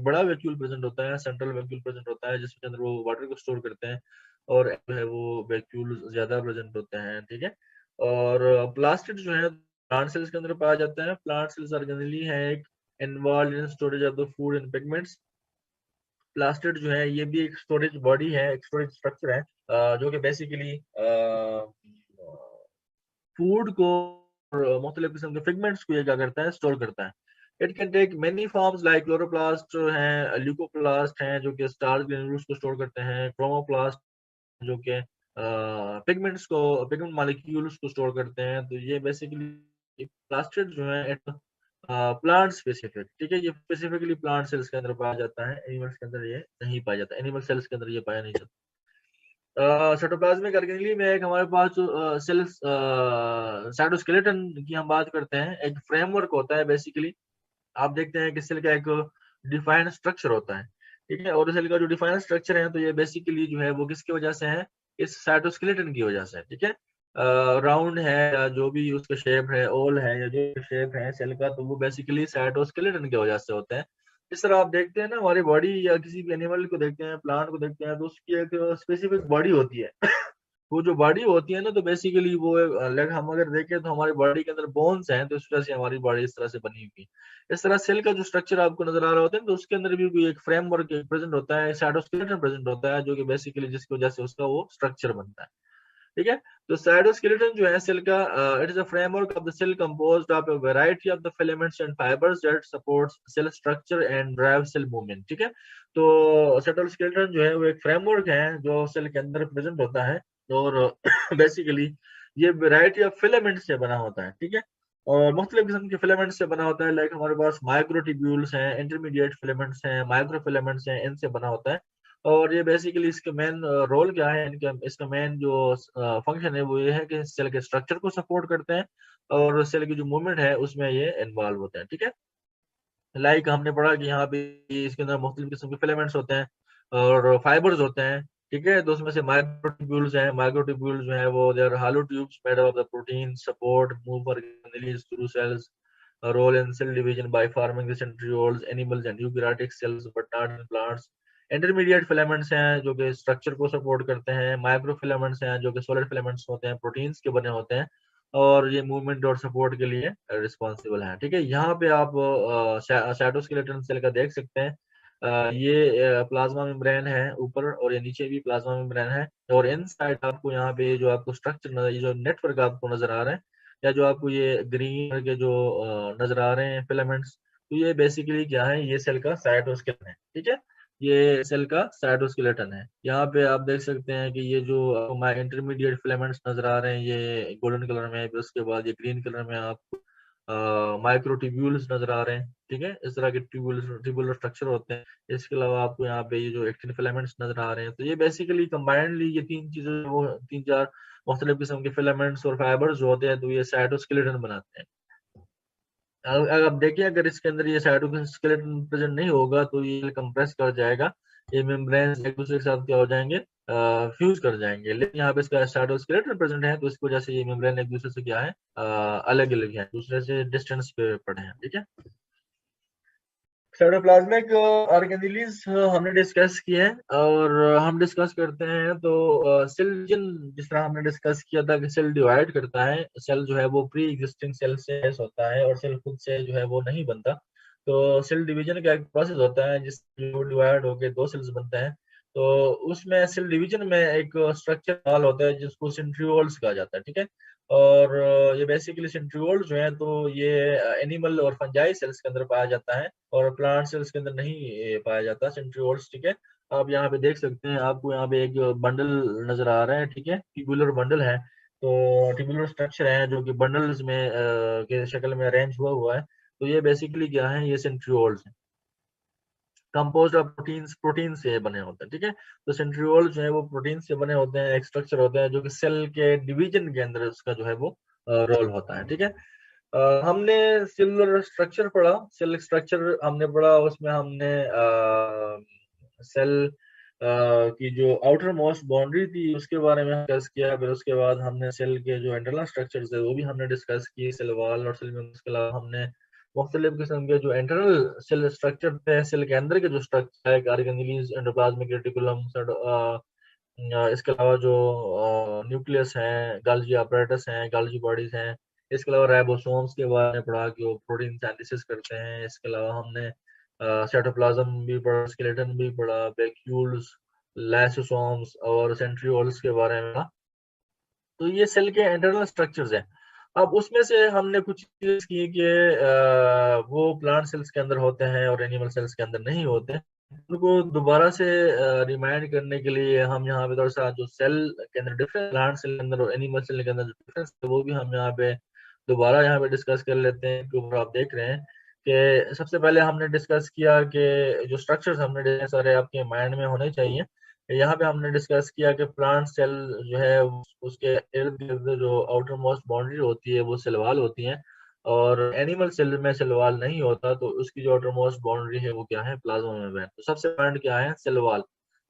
बड़ा वैक्यूल प्रेजेंट होता है, सेंट्रल वैक्यूल प्रेजेंट होता है, जिसके अंदर वो वाटर को स्टोर करते हैं, और जो है वो वैक्यूल ज्यादा प्रेजेंट होते हैं। ठीक है। और प्लास्टिड जो है प्लांट सेल्स के अंदर पाया जाता है। प्लांट सेल्स ऑर्गेनेली है एक involve in storage of the food and pigments. Plastid जो है ये भी एक स्टोरेज बॉडी है, एक स्टोरेज स्ट्रक्चर है, जो कि बेसिकली फूड को और मुख्तलिफ किस्म के पिगमेंट्स को ये क्या करता है, स्टोर करता है। It can take many forms like chloroplast हैं, ल्यूकोप्लास्ट हैं जो कि स्टार्च ग्रेन्यूल्स को स्टोर करते हैं, क्रोमोप्लास्ट जो कि पिगमेंट्स को, पिगमेंट मॉलिक्यूल्स को स्टोर करते हैं। तो ये बेसिकली प्लास्टिड जो है इट प्लांट स्पेसिफिक, ठीक है, ये स्पेसिफिकली प्लांट सेल्स के अंदर पाया जाता है, एनिमल्स के अंदर ये नहीं पाया जाता, एनिमल सेल्स के अंदर ये पाया नहीं जाता। साइटोप्लाज्मिक ऑर्गेनेली में एक हमारे पास जो सेल्स साइटोस्केलेटन की हम बात करते हैं, एक फ्रेमवर्क होता है बेसिकली। आप देखते हैं कि सेल का एक डिफाइंड स्ट्रक्चर होता है, ठीक है, और सेल का जो डिफाइंड स्ट्रक्चर है तो ये बेसिकली जो है वो किसकी वजह से है, इस साइटोस्केलेटन की वजह से, ठीक है। राउंड है या जो भी उसका शेप है, ओल है या जो शेप है सेल का, तो वो बेसिकली साइटोस्केलेटन की वजह से होता है। इस तरह आप देखते हैं ना हमारी बॉडी या किसी भी एनिमल को देखते हैं, प्लांट को देखते हैं, तो उसकी एक स्पेसिफिक बॉडी होती है। वो जो बॉडी होती है ना, तो बेसिकली वो लाइक हम अगर देखें तो हमारी बॉडी के अंदर बोन्स हैं, तो इस वजह से हमारी बॉडी इस तरह से बनी हुई है। इस तरह सेल का जो स्ट्रक्चर आपको नजर आ रहा होता है, तो उसके अंदर भी कोई एक फ्रेमवर्क प्रेजेंट होता है, साइटोस्केलेटन प्रेजेंट होता है, जो कि बेसिकली जिसकी वजह से उसका वो स्ट्रक्चर बनता है, ठीक है। तो साइटोस्केलेटन जो है सेल का, it is a framework of the cell composed of a variety of the filaments and fibres that supports cell structure and drive cell movement, ठीक है। तो साइटोस्केलेटन जो है वो एक फ्रेमवर्क है जो सेल के अंदर प्रेजेंट होता है, और बेसिकली ये वैरायटी ऑफ फिलामेंट से बना होता है, ठीक है, और मुख्तलिफ किस्म के फिलामेंट से बना होता है। लाइक हमारे पास माइक्रोट्यूब्यूल्स हैं, इंटरमीडिएट फिलामेंट्स हैं, माइक्रोफिलामेंट्स हैं, इनसे बना होता है। और ये बेसिकली इसका मेन रोल क्या है, इनका इसका मेन जो फंक्शन है वो ये है कि सेल के स्ट्रक्चर को सपोर्ट करते हैं और सेल की जो मूवमेंट है उसमें ये इन्वॉल्व होते हैं, ठीक है। लाइक हमने पढ़ा कि यहाँ पे इसके अंदर मुख्तलिफ किस्म के फिलामेंट्स होते हैं और फाइबर्स होते हैं, ठीक है। तो उसमें से माइक्रोट्यूब्यूल्स हैं, माइक्रोट्यूब्यूल्स जो है वो they are hollow tubes made of the protein support move organelles through cells, a role in cell division by forming the centrioles, animals and eukaryotic cells but not in plants। Intermediate filaments हैं जो कि structure को support करते हैं, micro filaments हैं जो कि solid filaments होते हैं, प्रोटीन्स के बने होते हैं, और ये मूवमेंट और सपोर्ट के लिए रिस्पॉन्सिबल है, ठीक है। यहाँ पे आप साइटोस्केलेटन सेल का देख सकते हैं, ये प्लाज्मा मेम्ब्रेन है ऊपर और ये नीचे भी प्लाज्मा मेम्ब्रेन है, और इनसाइड आपको यहाँ पे जो आपको स्ट्रक्चर नजर, ये जो नेटवर्क आपको नजर आ रहे हैं या जो आपको ये ग्रीन के जो नजर आ रहे हैं फिलामेंट्स, तो ये बेसिकली क्या है, ये सेल का साइटोस्केलेटन है, ठीक है। ये सेल का साइटोस्केलेटन है। यहाँ पे आप देख सकते हैं कि ये जो इंटरमीडिएट फिलामेंट्स नजर आ रहे हैं ये गोल्डन कलर में है, फिर उसके बाद ये ग्रीन कलर में आपको माइक्रोट्यूब्यूल्स नजर आ रहे हैं, ठीक है, इस तरह के ट्यूबुलर स्ट्रक्चर होते हैं। इसके अलावा आपको यहाँ पे ये जो एक्टिन फिलामेंट्स नजर आ रहे हैं, तो ये बेसिकली कंबाइंडली ये तीन चीजें, वो तीन चार मुख्तलिफ किस्म के फिलामेंट्स और फाइबर्स जो होते हैं, तो ये साइटोस्केलेटन बनाते हैं। अगर आप देखें, अगर इसके अंदर ये साइटोस्केलेटन प्रेजेंट नहीं होगा तो ये कंप्रेस कर जाएगा, ये मेम्ब्रेन एक दूसरे के साथ क्या हो जाएंगे, फ्यूज कर जाएंगे। लेकिन यहाँ पे इसका साइटोस्केलेटन प्रेजेंट है तो इसकी वजह से ये मेम्ब्रेन एक दूसरे से क्या है, अलग अलग है, दूसरे से डिस्टेंस पे पड़े हैं, ठीक है। साइटोप्लाज्मिक ऑर्गेनेलीज हमने डिस्कस किए हैं, और हम डिस्कस करते हैं तो सेल डिवीजन, जिस तरह हमने डिस्कस किया था कि सेल डिवाइड करता है, सेल जो है वो प्री एग्जिस्टिंग सेल से होता है और सेल खुद से जो है वो नहीं बनता। तो सेल डिवीजन का एक प्रोसेस होता है जिसमें जो डिवाइड होकर दो सेल्स बनते हैं, तो उसमें सेल डिवीजन में एक स्ट्रक्चर हाल होता है जिसको सेंट्रियोल्स कहा जाता है, ठीक है। और ये बेसिकली सेंट्रियोल्स जो है तो ये एनिमल और फंजाई सेल्स के अंदर पाया जाता है और प्लांट सेल्स के अंदर नहीं पाया जाता सेंट्रियोल्स, ठीक है। आप यहाँ पे देख सकते हैं, आपको यहाँ पे एक बंडल नजर आ रहा है, ठीक है, ट्यूबुलर बंडल है। तो ट्यूबुलर स्ट्रक्चर है जो कि बंडल्स में के शक्ल में अरेंज हुआ हुआ है। तो ये बेसिकली क्या है, ये सेंट्रियोल्स है, कंपोज्ड ऑफ प्रोटीन्स, प्रोटीन से बने होते हैं, ठीक है। तो सेंट्रियोल जो है वो प्रोटीन से बने होते हैं, एक स्ट्रक्चर होता है जो कि सेल के डिवीजन के अंदर उसका जो है वो रोल होता है, ठीक है। हमने सेलुलर स्ट्रक्चर पढ़ा, सेल स्ट्रक्चर हमने पढ़ा, उसमें हमने सेल की जो आउटर मोस्ट बाउंड्री थी उसके बारे में डिस्कस किया। फिर उसके बाद हमने सेल के जो इंटरनल स्ट्रक्चर्स है वो भी हमने डिस्कस किए, सेल वॉल और सेल में। उसके अलावा हमने मुख्तलिफ किस्म के जो इंटरनल सेल स्ट्रक्चर थे, सेल के अंदर के जो स्ट्रक्चर है, ऑर्गेनेलीज, एंडोप्लाज्मिक रेटिकुलम, इसके अलावा जो न्यूक्लियस हैं, गाल्जी अपैरेटस हैं, गाल्जी बॉडीज हैं, इसके अलावा राइबोसोम्स के बारे में पढ़ा कि वो प्रोटीन सिंथेसिस करते हैं। इसके अलावा हमने साइटोप्लाज्म भी पढ़ा, स्केलेटन भी पढ़ा, वैक्यूल्स, लाइसोसोम्स और सेंट्रियोल्स के बारे में पढ़ा। तो ये सेल के इंटरनल स्ट्रक्चर्स हैं। अब उसमें से हमने कुछ चीज की कि वो प्लांट सेल्स के अंदर होते हैं और एनिमल सेल्स के अंदर नहीं होते। उनको दोबारा से रिमाइंड करने के लिए हम यहाँ पे थोड़ा सा जो सेल के अंदर डिफरेंस, प्लांट सेल के अंदर और एनिमल सेल के अंदर जो डिफरेंस है वो भी हम यहाँ पे दोबारा यहाँ पे डिस्कस कर लेते हैं। कि ऊपर आप देख रहे हैं कि सबसे पहले हमने डिस्कस किया कि जो स्ट्रक्चर्स हमने सारे आपके माइंड में होने चाहिए। यहाँ पे हमने डिस्कस किया कि प्लांट सेल जो है उसके इर्द गिर्द जो आउटर मोस्ट बाउंड्री होती है वो सेल वॉल होती है, और एनिमल सेल में सेल वॉल नहीं होता। तो उसकी जो आउटर मोस्ट बाउंड्री है वो क्या है, प्लाज्मा मेम्ब्रेन। तो सबसे पॉइंट क्या है, cell wall.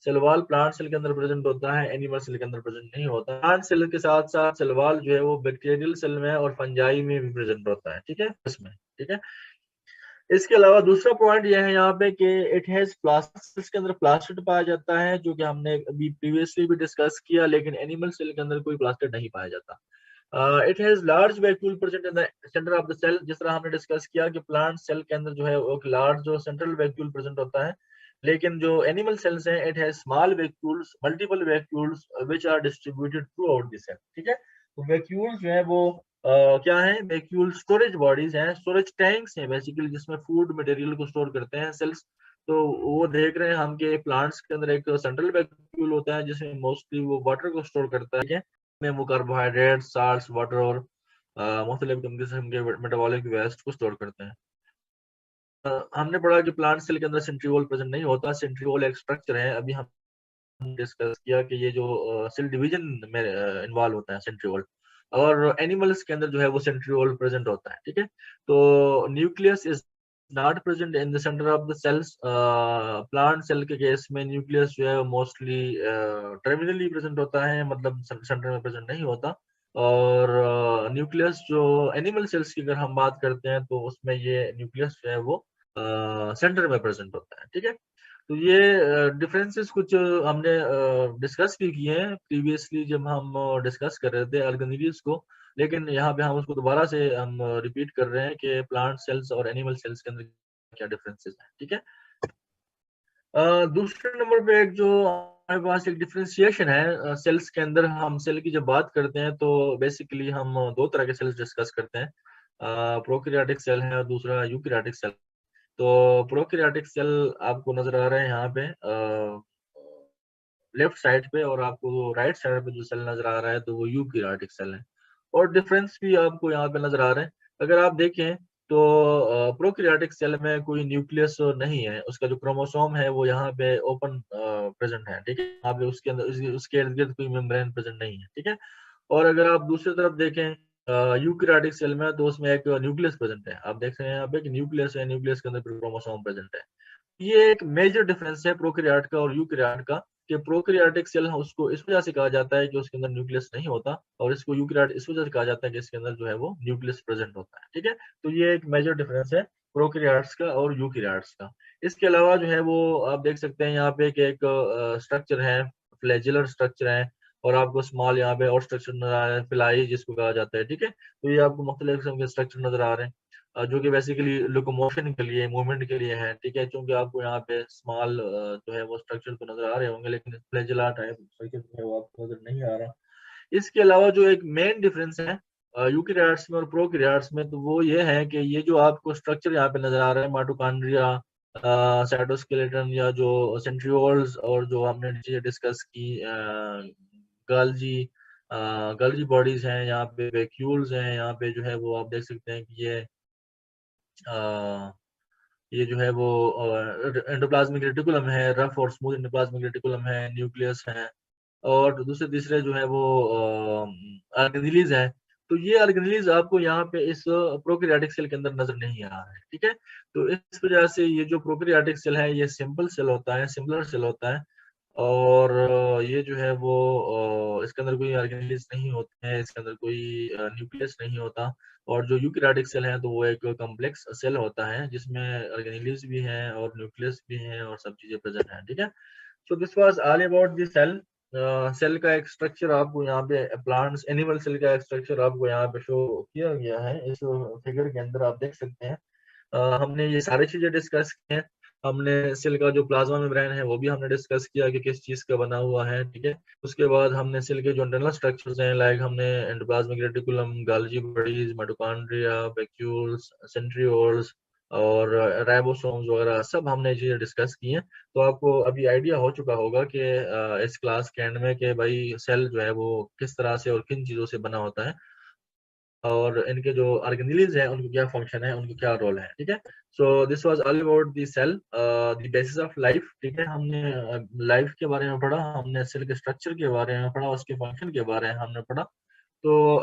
Cell wall plant cell के अंदर प्रेजेंट होता है, एनिमल सेल के अंदर प्रेजेंट नहीं होता। प्लांट सेल के साथ साथ सेल वॉल जो है वो बैक्टीरियल सेल में और फंजाई में भी प्रेजेंट होता है, ठीक है, इसमें, ठीक है। इसके अलावा दूसरा पॉइंट यह है यहाँ पे कि इट हैज प्लास्टिड, सेल्स के अंदर प्लास्टिड पाया जाता है, जो कि हमने अभी प्रीवियसली भी डिस्कस किया, लेकिन एनिमल सेल के अंदर कोई प्लास्टिड नहीं पाया जाता। It has large vacuole present in the centre of the cell. जिस तरह हमने डिस्कस किया कि प्लांट सेल के अंदर जो है एक लार्ज जो सेंट्रल वैक्यूल प्रेजेंट होता है, लेकिन जो एनिमल सेल्स हैं it has small vacuoles, multiple vacuoles which are distributed throughout the cell, ठीक है। तो वैक्यूल्स जो है वो क्या है, वैक्यूल स्टोरेज बॉडीज हैं, स्टोरेज टैंक्स हैं बेसिकली, जिसमें फूड मटेरियल को स्टोर करते हैं सेल्स। तो वो देख रहे हैं हम कि प्लांट्स के अंदर एक सेंट्रल वैक्यूल होता है जिसमें मोस्टली वो वाटर को स्टोर करता है, में वो कार्बोहाइड्रेट, साल्ट्स, वाटर और मुख्तलिफ किस्म के मेटाबॉलिक वेस्ट को स्टोर करते हैं। हमने पढ़ा कि प्लांट सेल के अंदर सेंट्रियोल प्रेजेंट नहीं होता। सेंट्रियोल एक स्ट्रक्चर है, अभी हम डिस्कस किया कि ये जो सेल डिवीजन में इन्वॉल्व होता है सेंट्रियोल, और एनिमल्स के अंदर जो है वो सेंट्रियोल प्रेजेंट होता है, ठीक है। तो nucleus is not present in the centre of the cells. Plant cell के केस में न्यूक्लियस जो है मोस्टली टर्मिनली प्रेजेंट होता है, मतलब सेंटर में प्रेजेंट नहीं होता। और न्यूक्लियस जो एनिमल सेल्स की अगर हम बात करते हैं तो उसमें ये न्यूक्लियस जो है वो सेंटर में प्रेजेंट होता है, ठीक है। तो ये डिफरेंसेस कुछ हमने डिस्कस भी किए हैं प्रीवियसली जब हम डिस्कस कर रहे थे ऑर्गेनेल्स को, लेकिन यहाँ पे हम उसको दोबारा से हम रिपीट कर रहे हैं कि प्लांट सेल्स और एनिमल सेल्स के अंदर क्या डिफरेंसेस हैं, ठीक है। दूसरे नंबर पे एक जो हमारे पास एक डिफरेंशिएशन है सेल्स के अंदर, हम सेल की जब बात करते हैं तो बेसिकली हम दो तरह के सेल्स डिस्कस करते हैं। प्रोकैरियोटिक सेल है और दूसरा यूकैरियोटिक सेल। तो प्रोकैरियोटिक सेल आपको नजर आ रहे हैं यहाँ पे लेफ्ट साइड पे, और आपको राइट साइड पे जो सेल नजर आ रहा है तो वो यूकैरियोटिक सेल है। और डिफरेंस भी आपको यहाँ पे नजर आ रहे हैं। अगर आप देखें तो प्रोकैरियोटिक सेल में कोई न्यूक्लियस नहीं है, उसका जो क्रोमोसोम है वो यहाँ पे ओपन प्रेजेंट है, ठीक है। यहाँ पे उसके अंदर उसके इर्द गिर्द कोई मेम्ब्रेन प्रेजेंट नहीं है, ठीक है। और अगर आप दूसरी तरफ देखें यूकैरियोटिक सेल में, तो उसमें एक न्यूक्लियस प्रेजेंट है। आप देख रहे हैं यहाँ पे कि न्यूक्लियस है, न्यूक्लियस के अंदर क्रोमोसोम प्रेजेंट है। ये एक मेजर डिफरेंस है प्रोकैरियोट का और यूकैरियोट का, कि प्रोकैरियोटिक सेल उसको इस वजह से कहा जाता है कि उसके अंदर न्यूक्लियस नहीं होता, और इसको यूकैरियोट इस वजह से कहा जाता है कि इसके अंदर जो है वो न्यूक्लियस प्रेजेंट होता है, ठीक है। तो ये एक मेजर डिफरेंस है प्रोकैरियोट्स का और यूकैरियोट्स का। इसके अलावा जो है वो आप देख सकते हैं यहाँ पे कि एक स्ट्रक्चर है, फ्लैजिलर स्ट्रक्चर है, और आपको स्मॉल यहाँ पे और स्ट्रक्चर नजर आ रहा है, फिलाई जिसको कहा जाता है, ठीक है। तो ये आपको मुख्तलिफ किस्म के स्ट्रक्चर नजर आ रहे हैं जो कि बेसिकली लोकोमोशन के लिए, मूवमेंट के लिए है, ठीक है। क्योंकि आपको यहाँ पे स्मॉल जो है वो स्ट्रक्चर तो नजर आ रहे होंगे, लेकिन फ्लैजिला टाइप स्ट्रक्चर जो है वो आपको नजर नहीं आ रहा। इसके अलावा जो एक मेन डिफरेंस है यूकैरियोट्स में और प्रोकैरियोट्स में, तो वो ये है कि ये जो आपको स्ट्रक्चर यहाँ पे नजर आ रहा है, माइटोकॉन्ड्रिया, साइटोस्केलेटन, या जो सेंट्रियोल्स, और जो हमने नीचे डिस्कस की गल्जी गल्जी बॉडीज हैं, यहाँ पे वैक्यूल्स हैं, यहाँ पे जो है वो आप देख सकते हैं कि ये जो है वो एंडोप्लाज्मिक रेटिकुलम है, रफ और स्मूथ एंडोप्लाज्मिक रेटिकुलम है, न्यूक्लियस है, और दूसरे तीसरे जो है वो ऑर्गेनेलीज है। तो ये ऑर्गेनेलीज आपको यहाँ पे इस प्रोकैरियोटिक सेल के अंदर नजर नहीं आ रहा है, ठीक है। तो इस वजह से ये जो प्रोकैरियोटिक सेल है ये सिंपल सेल होता है, सिंपलर सेल होता है, और ये जो है वो इसके अंदर कोई ऑर्गेनेलीज नहीं होते हैं, इसके अंदर कोई न्यूक्लियस नहीं होता। और जो यूकैरियोटिक सेल है तो वो एक कॉम्प्लेक्स सेल होता है जिसमें ऑर्गेनेलीज भी हैं और न्यूक्लियस भी हैं और सब चीजें प्रेजेंट हैं, ठीक है। So this was all about the cell. Cell का एक स्ट्रक्चर आपको यहाँ पे, प्लांट्स एनिमल सेल का एक स्ट्रक्चर आपको यहाँ पे शो किया गया है, इस फिगर के अंदर आप देख सकते हैं। हमने ये सारी चीजें डिस्कस की हैं। हमने सेल का जो प्लाज्मा मेम्ब्रेन है वो भी हमने डिस्कस किया कि किस चीज का बना हुआ है, ठीक है। उसके बाद हमने सेल के जो इंटरनल स्ट्रक्चर्स हैं, लाइक हमने endoplasmic reticulum, गाल्जी bodies, mitochondria, vacuoles, centrioles और राइबोसोम्स वगैरह सब हमने ये चीजें डिस्कस की हैं। तो आपको अभी आइडिया हो चुका होगा कि इस क्लास के एंड में कि भाई सेल जो है वो किस तरह से और किन चीजों से बना होता है, और इनके जो ऑर्गेनेल्स हैं उनका क्या फंक्शन है, उनका क्या रोल है, ठीक है। So this was all about the cell, the basis of life, ठीक है। हमने लाइफ के बारे में पढ़ा, हमने सेल के स्ट्रक्चर के बारे में पढ़ा, उसके फंक्शन के बारे में हमने पढ़ा। तो